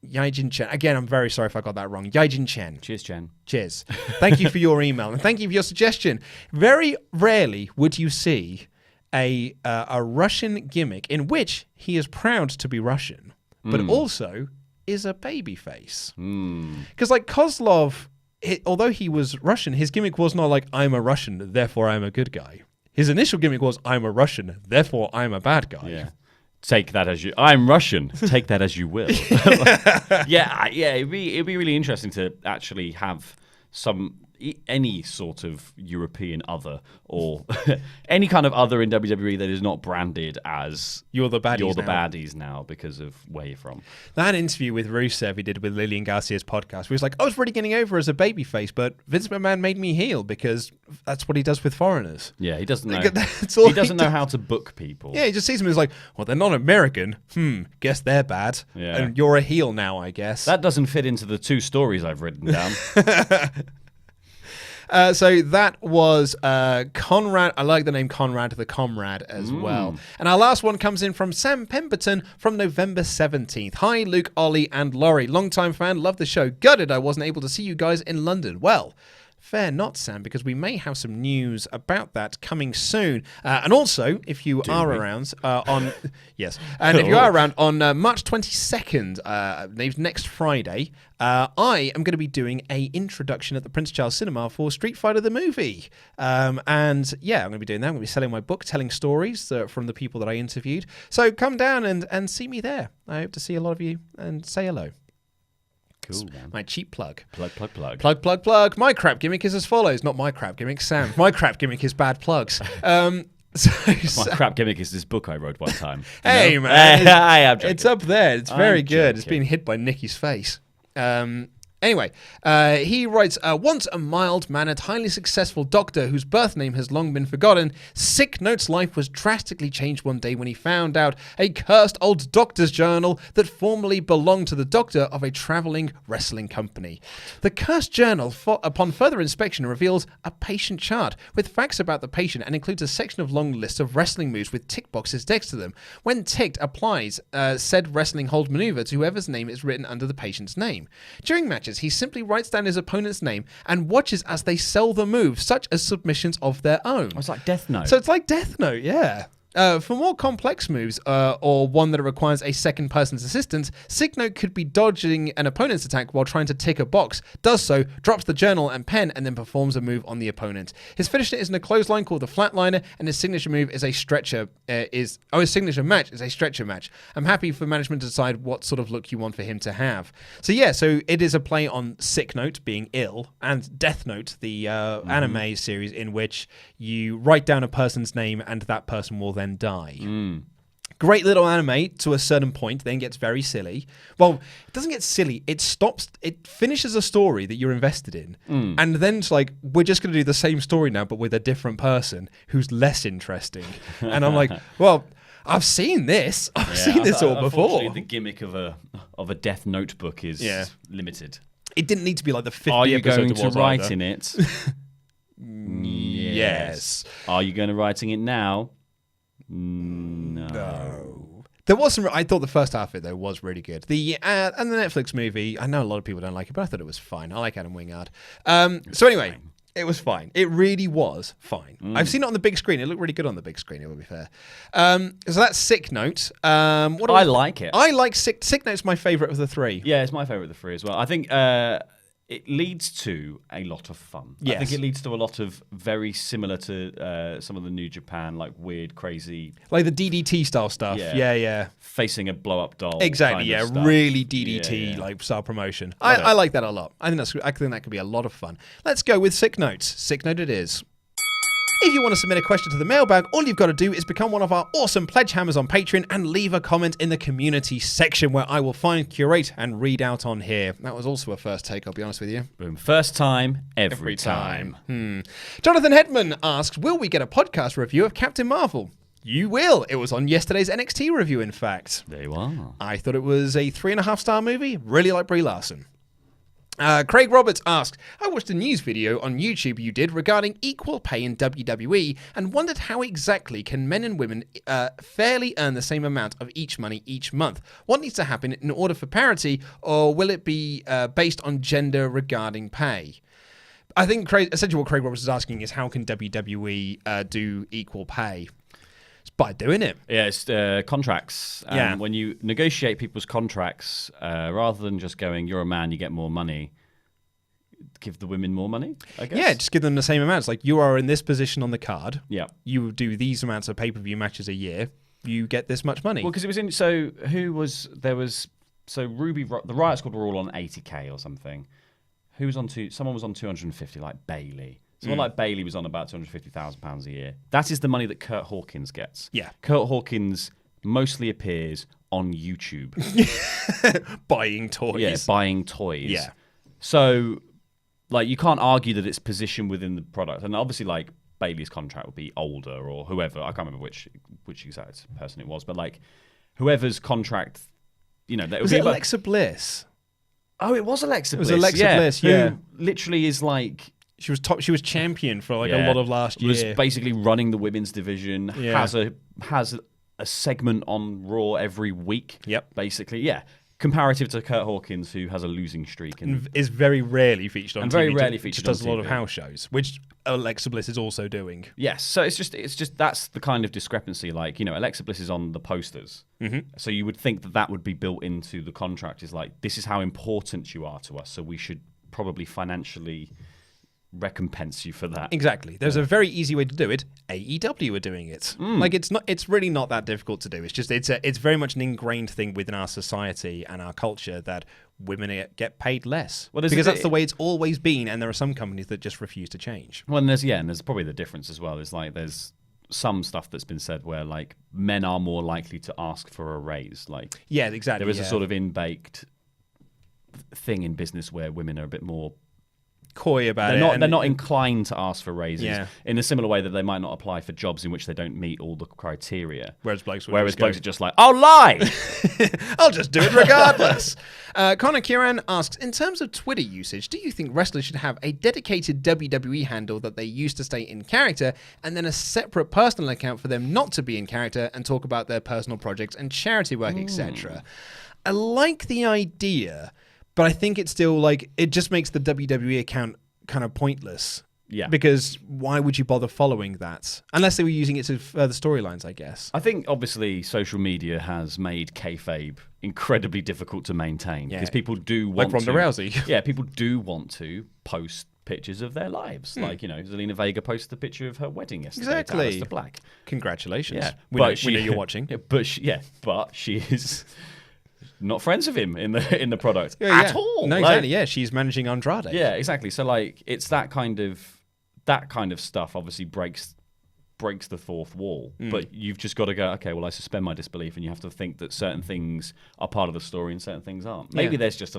Yijin Chen. Again, I'm very sorry if I got that wrong. Yijin Chen. Cheers, Chen. Cheers. Thank you for your email, and thank you for your suggestion. Very rarely would you see a Russian gimmick in which he is proud to be Russian, but also is a babyface. Because like Kozlov, although he was Russian, his gimmick was not like, I'm a Russian, therefore I'm a good guy. His initial gimmick was, I'm a Russian, therefore I'm a bad guy. Yeah. Take that as you... I'm Russian. Take that as you will. Yeah, it'd be really interesting to actually have any sort of European other or any kind of other in WWE that is not branded as you're the baddies now because of where you're from. That interview with Rusev he did with Lillian Garcia's podcast, where he was like, I was really getting over as a babyface, but Vince McMahon made me heel because that's what he does with foreigners. Yeah, he doesn't know. He doesn't know how to book people. Yeah, he just sees them as like, well, they're not American. Guess they're bad. Yeah. And you're a heel now, I guess. That doesn't fit into the 2 stories I've written down. So that was Conrad. I like the name Conrad the Comrade as well. And our last one comes in from Sam Pemberton from November 17th. Hi, Luke, Ollie, and Laurie. Longtime fan, love the show. Gutted I wasn't able to see you guys in London. Well, fair not, Sam, because we may have some news about that coming soon. And also, if you are around on... Yes. And if you are around on March 22nd, next Friday, I am going to be doing a introduction at the Prince Charles Cinema for Street Fighter the movie. And yeah, I'm going to be doing that. I'm going to be selling my book, telling stories from the people that I interviewed. So come down and see me there. I hope to see a lot of you and say hello. Cool, man. My cheap plug. Plug. My crap gimmick is as follows. Not my crap gimmick, Sam. My crap gimmick is bad plugs. My crap gimmick is this book I wrote one time. Hey, man. I'm joking. It's up there. It's very good. Joking. It's being hit by Nikki's face. Anyway, he writes, once a mild-mannered, highly successful doctor whose birth name has long been forgotten, Sick Note's life was drastically changed one day when he found out a cursed old doctor's journal that formerly belonged to the doctor of a traveling wrestling company. The cursed journal, upon further inspection, reveals a patient chart with facts about the patient and includes a section of long lists of wrestling moves with tick boxes next to them. When ticked, applies said wrestling hold maneuver to whoever's name is written under the patient's name. During matches, he simply writes down his opponent's name and watches as they sell the move, such as submissions of their own. It's like Death Note. So it's like Death Note, yeah. For more complex moves, or one that requires a second person's assistance, Sick Note could be dodging an opponent's attack while trying to tick a box, does so, drops the journal and pen, and then performs a move on the opponent. His finisher is in a clothesline called the Flatliner, and his signature move is a stretcher. His signature match is a stretcher match. I'm happy for management to decide what sort of look you want for him to have. So yeah, so it is a play on Sick Note being ill, and Death Note, the anime series in which you write down a person's name and that person will then die. Great little anime to a certain point, then gets very silly. Well, it doesn't get silly. It finishes a story that you're invested in. And then it's like, we're just going to do the same story now, but with a different person who's less interesting. And I'm like, well, I've seen this. I've seen this all before. The gimmick of a Death Note book is limited. It didn't need to be like the 50 Are you episode going to write in it? Yes. Are you going to writing it now? No. There was some. I thought the first half of it though was really good. And the Netflix movie. I know a lot of people don't like it, but I thought it was fine. I like Adam Wingard. So anyway, it was fine. It really was fine. I've seen it on the big screen. It looked really good on the big screen. It would be fair. So that's Sick Note. I like it. I like Sick Note's my favorite of the three. Yeah, it's my favorite of the three as well. I think it leads to a lot of fun. Yes. I think it leads to a lot of very similar to some of the New Japan, like weird, crazy... Like the DDT style stuff. Yeah. Facing a blow-up doll. Exactly, kind of stuff. Really DDT like style promotion. I like that a lot. I think that could be a lot of fun. Let's go with Sick Note. Sick Note it is. If you want to submit a question to the mailbag, all you've got to do is become one of our awesome pledge hammers on Patreon and leave a comment in the community section where I will find, curate, and read out on here. That was also a first take, I'll be honest with you. Boom. First time, every time. Jonathan Hedman asks, will we get a podcast review of Captain Marvel? You will. It was on yesterday's NXT review, in fact. There you are. I thought it was a 3.5-star movie. Really like Brie Larson. Craig Roberts asks, I watched a news video on YouTube you did regarding equal pay in WWE and wondered how exactly can men and women fairly earn the same amount of each money each month? What needs to happen in order for parity, or will it be based on gender regarding pay? I think essentially what Craig Roberts is asking is how can WWE do equal pay? It's by doing it. Yeah, it's contracts. When you negotiate people's contracts, rather than just going, you're a man, you get more money, give the women more money, I guess. Yeah, just give them the same amounts. Like, you are in this position on the card. Yeah. You do these amounts of pay-per-view matches a year. You get this much money. Well, because it was in... So Ruby... The Riot Squad were all on 80k or something. Who was on... Someone was on 250, like Bailey. Someone like Bailey was on about £250,000 a year. That is the money that Kurt Hawkins gets. Yeah. Kurt Hawkins mostly appears on YouTube. Buying toys. Yeah, buying toys. Yeah. So, like, you can't argue that it's positioned within the product. And obviously, like, Bailey's contract would be older or whoever. I can't remember which exact person it was. But, like, whoever's contract, you know... Was it Alexa Bliss? Oh, it was Alexa Bliss. It was Alexa Bliss, yeah. Who literally is, like... She was top. She was champion for like a lot of last year. Was basically running the women's division. Yeah. Has a segment on Raw every week. Yep. Basically, yeah. Comparative to Kurt Hawkins, who has a losing streak and is very rarely featured on TV. Very rarely featured on TV. Does a lot of house shows, which Alexa Bliss is also doing. Yes. So it's just that's the kind of discrepancy. Like, you know, Alexa Bliss is on the posters. Mm-hmm. So you would think that would be built into the contract. Is like, this is how important you are to us. So we should probably financially recompense you for that. Exactly. There's a very easy way to do it. AEW are doing it. Like, it's really not that difficult to do. It's just it's very much an ingrained thing within our society and our culture that women get paid less. Well, because that's the way it's always been, and there are some companies that just refuse to change. Well, and there's probably the difference as well. Is like there's some stuff that's been said where like men are more likely to ask for a raise. Like, yeah, exactly. There is a sort of in-baked thing in business where women are a bit more coy about they're not inclined to ask for raises Yeah. in a similar way that they might not apply for jobs in which they don't meet all the criteria. Whereas blokes are just like, I'll lie. I'll just do it regardless. Connor Kieran asks, in terms of Twitter usage, do you think wrestlers should have a dedicated WWE handle that they use to stay in character and then a separate personal account for them not to be in character and talk about their personal projects and charity work, etc.? I like the idea, but I think it's still like, it just makes the WWE account kind of pointless. Yeah. Because why would you bother following that? Unless they were using it to further storylines, I guess. I think, obviously, social media has made kayfabe incredibly difficult to maintain because people do want Ronda Rousey. Yeah, people do want to post pictures of their lives. Like, Zelina Vega posted a picture of her wedding yesterday. Exactly. To Aleister Black. Congratulations. Yeah. We know you're watching. But she is not friends with him in the product at all. No, exactly. Yeah, she's managing Andrade. Yeah, exactly. So like, it's that kind of stuff. Obviously, breaks the fourth wall. But you've just got to go, okay, well, I suspend my disbelief, and you have to think that certain things are part of the story and certain things aren't. Maybe there's just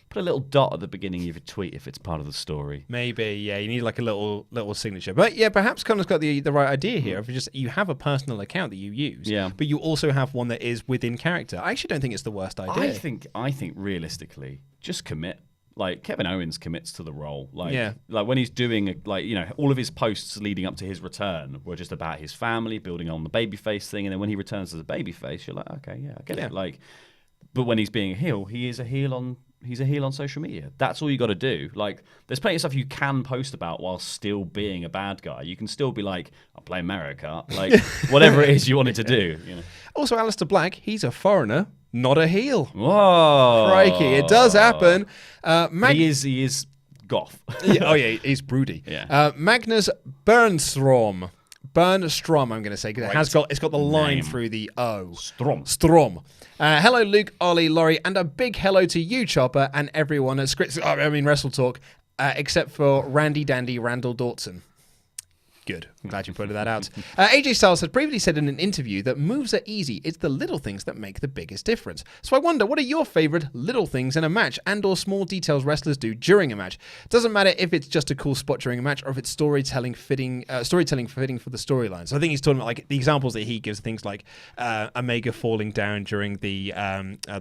put a little dot at the beginning of your tweet if it's part of the story. Maybe, yeah, you need like a little signature. But yeah, perhaps Connor's got the right idea here. If you have a personal account that you use, but you also have one that is within character. I actually don't think it's the worst idea. I think realistically, just commit. Like Kevin Owens commits to the role. Like when he's doing all of his posts leading up to his return were just about his family, building on the babyface thing, and then when he returns as a babyface, you're like, okay, yeah, I get it. Like, but when he's being a heel, he's a heel on social media. That's all you got to do. Like, there's plenty of stuff you can post about while still being a bad guy. You can still be like, I play America, like whatever it is you wanted to do. Also, Aleister Black, he's a foreigner, not a heel. Whoa, crikey, it does happen. He is goth. He's broody. Yeah. Magnus Bernstrom, I'm going to say, because it's got the line through the O. Strom. Hello, Luke, Ollie, Laurie, and a big hello to you, Chopper, and everyone at Wrestle Talk, except for Randy Dandy Randall Dawson. Good. I'm glad you pointed that out. AJ Styles had previously said in an interview that moves are easy. It's the little things that make the biggest difference. So I wonder, what are your favorite little things in a match and or small details wrestlers do during a match? Doesn't matter if it's just a cool spot during a match or if it's storytelling fitting for the storyline. So I think he's talking about like the examples that he gives, things like Omega falling down during the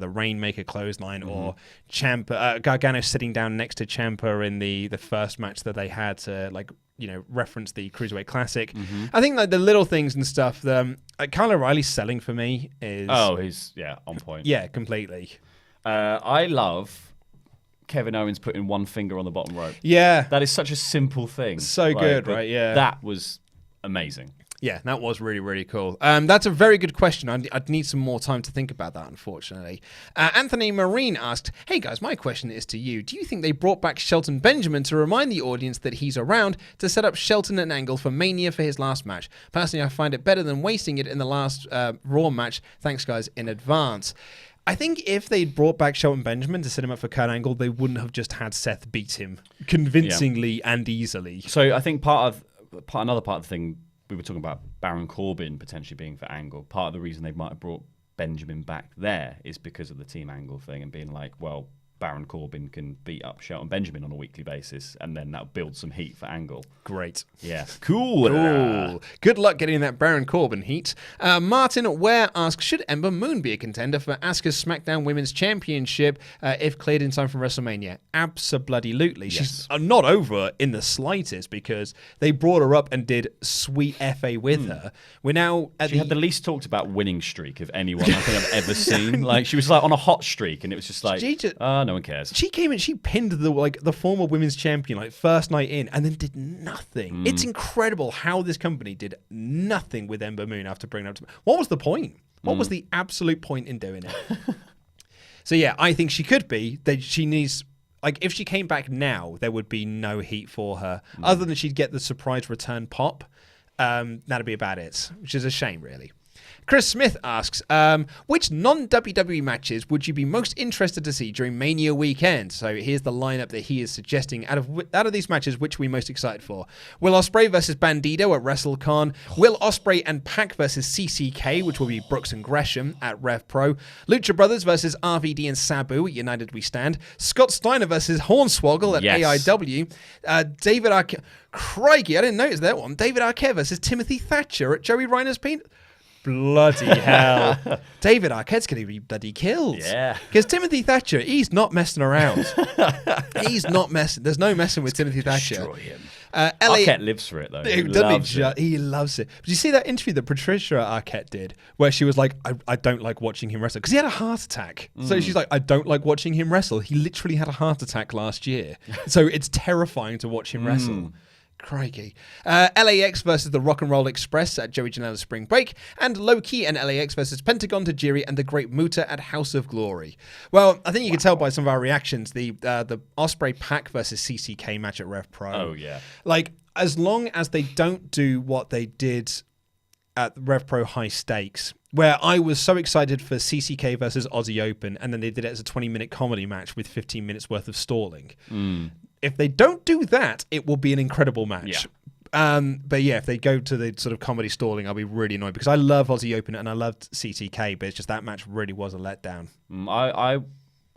Rainmaker clothesline, or Gargano sitting down next to Ciampa in the first match that they had to reference the Cruiserweight Classic. I think like the little things and stuff that Kyle O'Reilly's selling for me is... Oh, he's, on point. Yeah, completely. I love Kevin Owens putting one finger on the bottom rope. Yeah. That is such a simple thing. So good, right? Yeah. That was amazing. Yeah, that was really, really cool. That's a very good question. I'd need some more time to think about that, unfortunately. Anthony Marine asked, hey guys, my question is to you. Do you think they brought back Shelton Benjamin to remind the audience that he's around to set up Shelton and Angle for Mania for his last match? Personally, I find it better than wasting it in the last Raw match. Thanks, guys, in advance. I think if they'd brought back Shelton Benjamin to set him up for Kurt Angle, they wouldn't have just had Seth beat him convincingly and easily. So I think another part of the thing, we were talking about Baron Corbin potentially being for Angle. Part of the reason they might have brought Benjamin back there is because of the Team Angle thing and being like, well, Baron Corbin can beat up Shelton Benjamin on a weekly basis, and then that'll build some heat for Angle. Great. Yeah. Cool. Good luck getting that Baron Corbin heat. Martin Ware asks, should Ember Moon be a contender for Asuka's SmackDown Women's Championship if cleared in time for WrestleMania? Abso-bloody-lutely. Yes. She's not over in the slightest because they brought her up and did sweet FA with her. We're now at She had the least talked about winning streak of anyone I think I've ever seen. Like, she was like on a hot streak, and it was just like, no one cares. She came in, she pinned the former women's champion first night in, and then did nothing. It's incredible how this company did nothing with Ember Moon after bringing her up to... What was the point? What was the absolute point in doing it? So yeah, I think she could be. She needs... if she came back now, there would be no heat for her. Other than she'd get the surprise return pop. That'd be about it, which is a shame, really. Chris Smith asks, which non-WWE matches would you be most interested to see during Mania weekend? So here's the lineup that he is suggesting. Out of these matches, which are we most excited for? Will Ospreay versus Bandito at WrestleCon. Will Ospreay and Pac versus CCK, which will be Brooks and Gresham at Rev Pro. Lucha Brothers versus RVD and Sabu at United We Stand. Scott Steiner versus Hornswoggle at AIW. David Arquette. Crikey, I didn't notice that one. David Arquette versus Timothy Thatcher at Joey Reiner's Peanut. Bloody hell. David Arquette's going to be bloody killed. Yeah. Because Timothy Thatcher, he's not messing around. He's not messing. There's no messing with Timothy Thatcher. Destroy him. Arquette lives for it, though. He loves it. Did you see that interview that Patricia Arquette did where she was like, I don't like watching him wrestle? Because he had a heart attack. So she's like, I don't like watching him wrestle. He literally had a heart attack last year. So it's terrifying to watch him wrestle. Crikey. LAX versus the Rock and Roll Express at Joey Janela's Spring Break, and Low Key and LAX versus Pentagon Tajiri and the Great Muta at House of Glory. Well, I think you can tell by some of our reactions, the Ospreay Pac versus CCK match at Rev Pro. Oh, yeah. Like, as long as they don't do what they did at Rev Pro High Stakes, where I was so excited for CCK versus Aussie Open, and then they did it as a 20-minute comedy match with 15 minutes worth of stalling. If they don't do that, it will be an incredible match. Yeah. But yeah, if they go to the sort of comedy stalling, I'll be really annoyed because I love Aussie Open and I loved CCK, but it's just that match really was a letdown.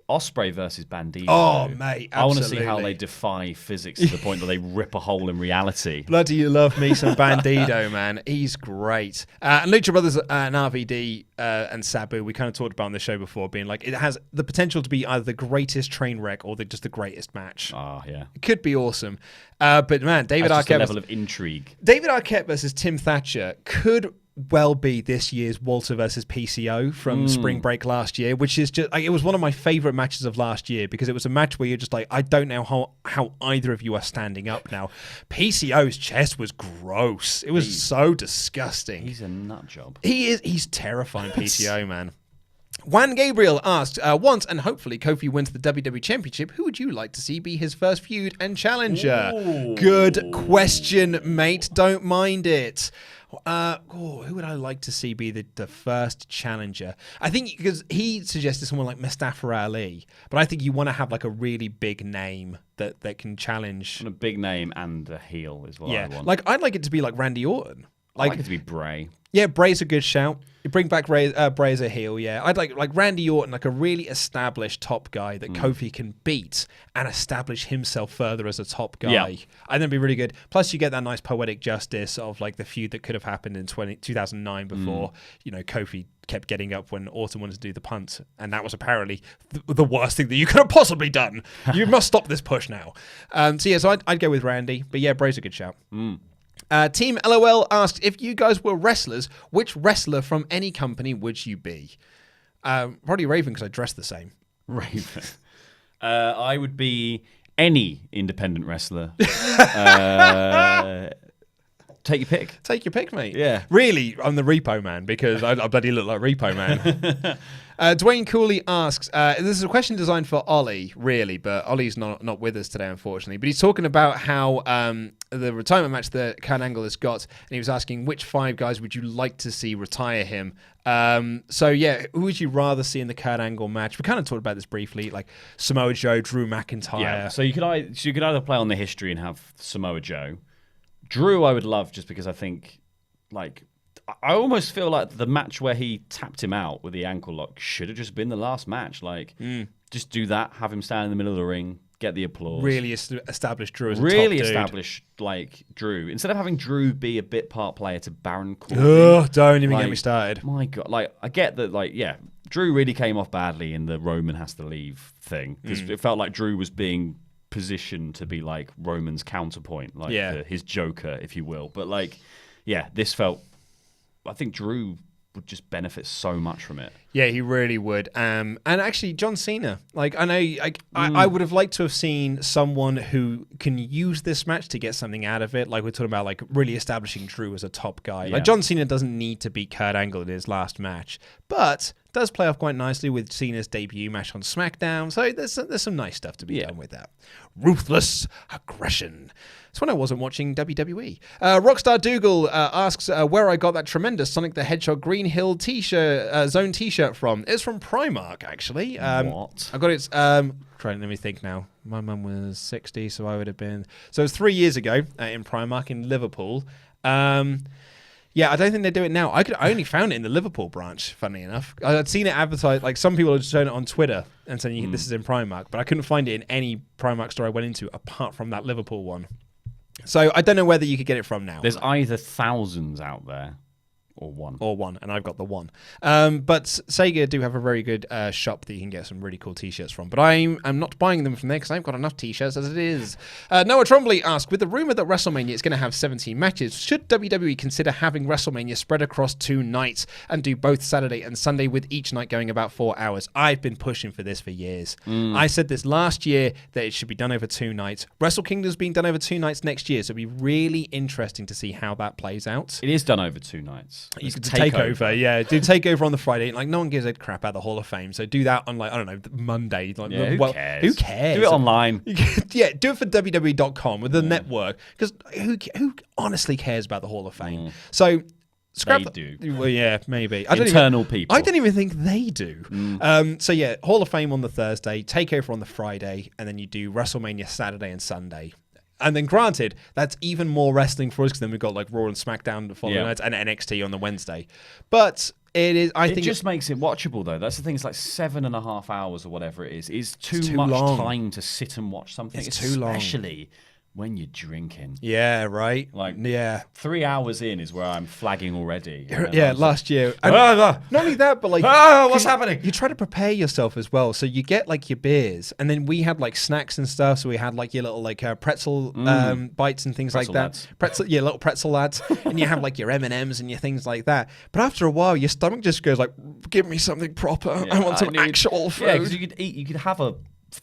Ospreay versus Bandito. Oh, mate, absolutely. I want to see how they defy physics to the point that they rip a hole in reality. Bloody you love me some Bandito, man. He's great. And Lucha Brothers and RVD and Sabu, we kind of talked about on the show before, being like, it has the potential to be either the greatest train wreck or just the greatest match. Oh, yeah. It could be awesome. But man, David That's just Arquette. a level of intrigue. David Arquette versus Tim Thatcher could well be this year's Walter versus PCO from Spring Break last year, which is just, it was one of my favorite matches of last year because it was a match where you're just like, I don't know how either of you are standing up now. PCO's chest was gross. It was so disgusting. He's a nut job. He's terrifying, PCO, man. Juan Gabriel asked, once and hopefully Kofi wins the WWE Championship, who would you like to see be his first feud and challenger? Ooh. Good question, mate. Don't mind it. Who would I like to see be the first challenger? I think because he suggested someone like Mustafa Ali, but I think you want to have like a really big name that can challenge. And a big name and a heel is what I want. Like I'd like it to be like Randy Orton. I'd like it to be Bray. Yeah, Bray's a good shout. You bring back Bray as a heel, yeah. I'd like Randy Orton, like a really established top guy that Kofi can beat and establish himself further as a top guy. Yeah. I think that'd be really good. Plus, you get that nice poetic justice of like the feud that could have happened in 2009 before, Kofi kept getting up when Orton wanted to do the punt, and that was apparently the worst thing that you could have possibly done. You must stop this push now. So I'd go with Randy, but yeah, Bray's a good shout. Team LOL asked, if you guys were wrestlers, which wrestler from any company would you be? Probably Raven, because I dress the same. Raven. I would be any independent wrestler. Take your pick. Take your pick, mate. Yeah. Really, I'm the Repo Man because I bloody look like Repo Man. Dwayne Cooley asks, this is a question designed for Ollie, really, but Ollie's not with us today, unfortunately. But he's talking about how the retirement match that Kurt Angle has got, and he was asking which 5 guys would you like to see retire him. So, yeah, who would you rather see in the Kurt Angle match? We kind of talked about this briefly, like Samoa Joe, Drew McIntyre. Yeah, so you could either play on the history and have Samoa Joe. Drew, I would love just because I think, like, I almost feel like the match where he tapped him out with the ankle lock should have just been the last match. Like, just do that, have him stand in the middle of the ring, get the applause. Really establish Drew as a really top dude. Establish, like, Drew. Instead of having Drew be a bit part player to Baron Corbin. Oh, don't even get me started. My God. Like, I get that, like, yeah, Drew really came off badly in the Roman has to leave thing. Because it felt like Drew was being positioned to be like Roman's counterpoint, like his Joker, if you will. But like, yeah, this felt. I think Drew would just benefit so much from it. Yeah, he really would. And actually, John Cena. Like, I know, I would have liked to have seen someone who can use this match to get something out of it. Like we're talking about, like really establishing Drew as a top guy. Yeah. Like John Cena doesn't need to beat Kurt Angle in his last match, but does play off quite nicely with Cena's debut match on SmackDown. So there's some nice stuff to be done with that. Ruthless aggression. It's when I wasn't watching WWE. Rockstar Dougal asks where I got that tremendous Sonic the Hedgehog Green Hill t-shirt, zone t-shirt from. It's from Primark, actually. What? I got it. Let me think now. My mum was 60, so I would have been. So it was 3 years ago in Primark in Liverpool. Yeah, I don't think they do it now. I only found it in the Liverpool branch, funny enough. I'd seen it advertised, like some people had shown it on Twitter and saying this is in Primark, but I couldn't find it in any Primark store I went into apart from that Liverpool one. So I don't know whether you could get it from now. There's either thousands out there or one. And I've got the one. But Sega do have a very good shop that you can get some really cool t-shirts from. But I'm not buying them from there because I've got enough t-shirts as it is. Noah Trombley asks, with the rumor that WrestleMania is going to have 17 matches, should WWE consider having WrestleMania spread across 2 nights and do both Saturday and Sunday with each night going about 4 hours? I've been pushing for this for years. I said this last year that it should be done over 2 nights. Wrestle Kingdom's being done over 2 nights next year, so it'll be really interesting to see how that plays out. It is done over 2 nights. You could take over, yeah. Do takeover on the Friday. Like, no one gives a crap about the Hall of Fame. So do that on, like, I don't know, Monday. Like, Yeah, who cares? Who cares? Do it online. Yeah, do it for WWE.com with the network. Because who honestly cares about the Hall of Fame? So scrap They do. Well, yeah, maybe. Internal people. I don't even think they do. So yeah, Hall of Fame on the Thursday, takeover on the Friday, and then you do WrestleMania Saturday and Sunday. And then, granted, that's even more wrestling for us because then we've got like Raw and SmackDown the following night and NXT on the Wednesday. But it is. I think it just makes it watchable, though. That's the thing. It's like 7.5 hours or whatever it is. It's too much long. time to sit and watch something. It's too long. Especially when you're drinking. Yeah, right. Like, 3 hours in is where I'm flagging already. Yeah, last year. Not only that, but like, what's happening? You try to prepare yourself as well. So you get like your beers, and then we had like snacks and stuff. So we had like your little like pretzel bites and things Pretzel like lads. that. Little pretzel lads, and you have like your M&Ms and your things like that. But after a while, your stomach just goes like, "Give me something proper. I want some actual food." Yeah, because you could have a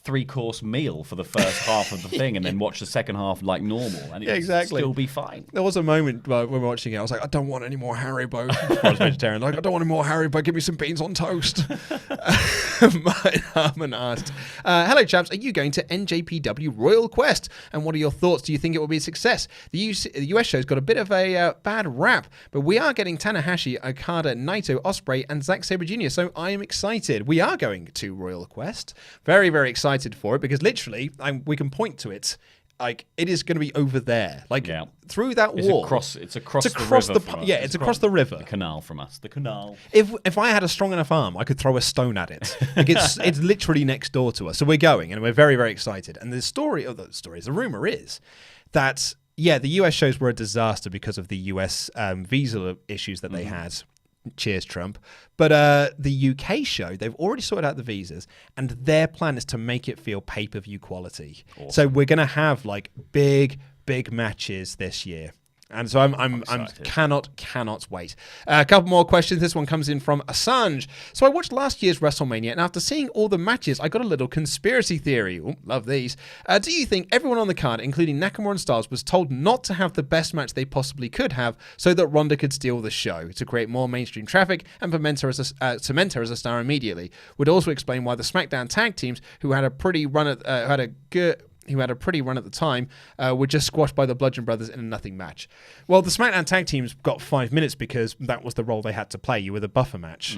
3-course meal for the first half of the thing and then watch the second half like normal and it would still be fine. There was a moment when we were watching it, I was like, I don't want any more Haribo. I was vegetarian. Like, I don't want any more Haribo. Give me some beans on toast. Mike Harmon asked, hello chaps, are you going to NJPW Royal Quest? And what are your thoughts? Do you think it will be a success? The US show's got a bit of a bad rap, but we are getting Tanahashi, Okada, Naito, Ospreay, and Zack Sabre Jr. So I am excited. We are going to Royal Quest. Very, very excited for it because literally we can point to it. Like, it is going to be over there, like through that wall. It's across the river. It's across the river. The canal from us. The canal. If I had a strong enough arm, I could throw a stone at it. Like it's literally next door to us. So we're going, and we're very, very excited. And the rumor is that the US shows were a disaster because of the US visa issues that they had. Cheers, Trump. But the UK show, they've already sorted out the visas, and their plan is to make it feel pay-per-view quality. Awesome. So we're going to have like big matches this year. And so I'm cannot wait. A couple more questions. This one comes in from Assange. So I watched last year's WrestleMania, and after seeing all the matches, I got a little conspiracy theory. Ooh, love these. Do you think everyone on the card, including Nakamura and Styles, was told not to have the best match they possibly could have so that Ronda could steal the show to create more mainstream traffic and cement her as a star immediately? Would also explain why the SmackDown tag teams, who had a pretty run at the time, were just squashed by the Bludgeon Brothers in a nothing match. Well, the SmackDown tag teams got 5 minutes because that was the role they had to play. You were the buffer match.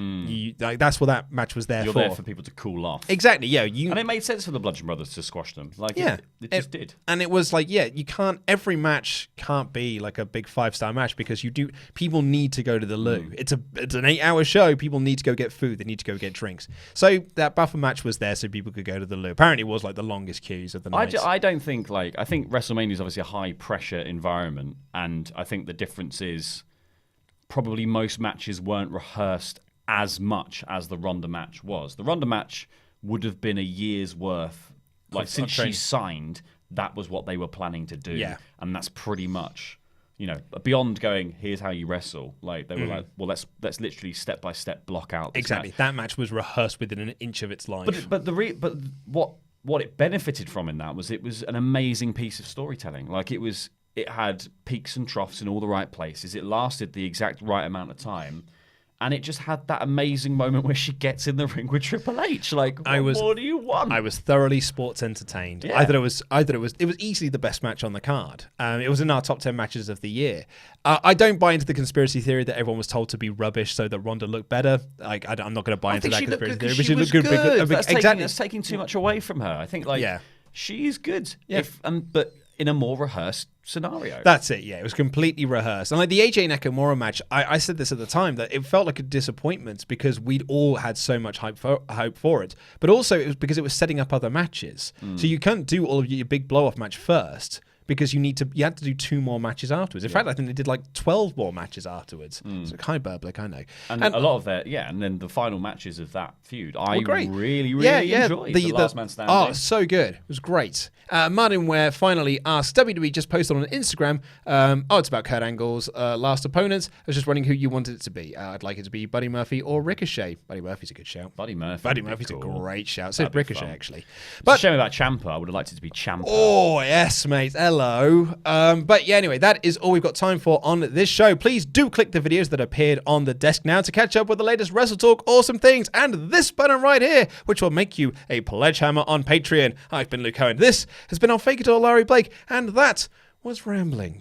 That's what that match was there You're for. there for people to cool off. Exactly, yeah. And it made sense for the Bludgeon Brothers to squash them. Like, it just did. And it was like, you can't, every match can't be like a big 5-star match because people need to go to the loo. It's an 8-hour show. People need to go get food. They need to go get drinks. So that buffer match was there so people could go to the loo. Apparently it was like the longest queues of the night. I don't think I think WrestleMania is obviously a high pressure environment, and I think the difference is probably most matches weren't rehearsed as much as the Ronda match was. The Ronda match would have been a year's worth, since she signed, that was what they were planning to do, and that's pretty much, beyond going, here's how you wrestle. Like, they were like, well, let's literally step by step block out this exactly match. That match was rehearsed within an inch of its life. But what it benefited from in that was it was an amazing piece of storytelling. Like, it had peaks and troughs in all the right places. It lasted the exact right amount of time, And it just had that amazing moment where she gets in the ring with Triple H. Like, what more do you want? I was thoroughly sports entertained. Yeah. I thought it was easily the best match on the card. It was in our top 10 matches of the year. I don't buy into the conspiracy theory that everyone was told to be rubbish so that Ronda looked better. Like, I'm not going to buy into that conspiracy theory. But she looked good. That's taking too much away from her. I think, she's good. Yeah. But in a more rehearsed scenario. That's it, yeah. It was completely rehearsed. And like the AJ Nakamura match, I said this at the time, that it felt like a disappointment because we'd all had so much hype for it. But also it was because it was setting up other matches. So you can't do all of your big blow-off match first because you had to do 2 more matches afterwards. In fact, I think they did like 12 more matches afterwards. So hyperbolic, I know. And a lot of that, and then the final matches of that feud, I great. really enjoyed the Last Man Standing. Oh, so good. It was great. Martin Ware finally asked, WWE just posted on Instagram, it's about Kurt Angle's last opponents. I was just wondering who you wanted it to be. I'd like it to be Buddy Murphy or Ricochet. Buddy Murphy's a good shout. Buddy Murphy's cool. A great shout. So Ricochet, actually. But it's a shame about Ciampa. I would have liked it to be Ciampa. Oh, yes, mate. Hello. But yeah, anyway, that is all we've got time for on this show. Please do click the videos that appeared on the desk now to catch up with the latest WrestleTalk awesome things and this button right here, which will make you a pledge hammer on Patreon. I've been Luke Cohen. This has been our Fake It or Larry Blake, and that was Rambling.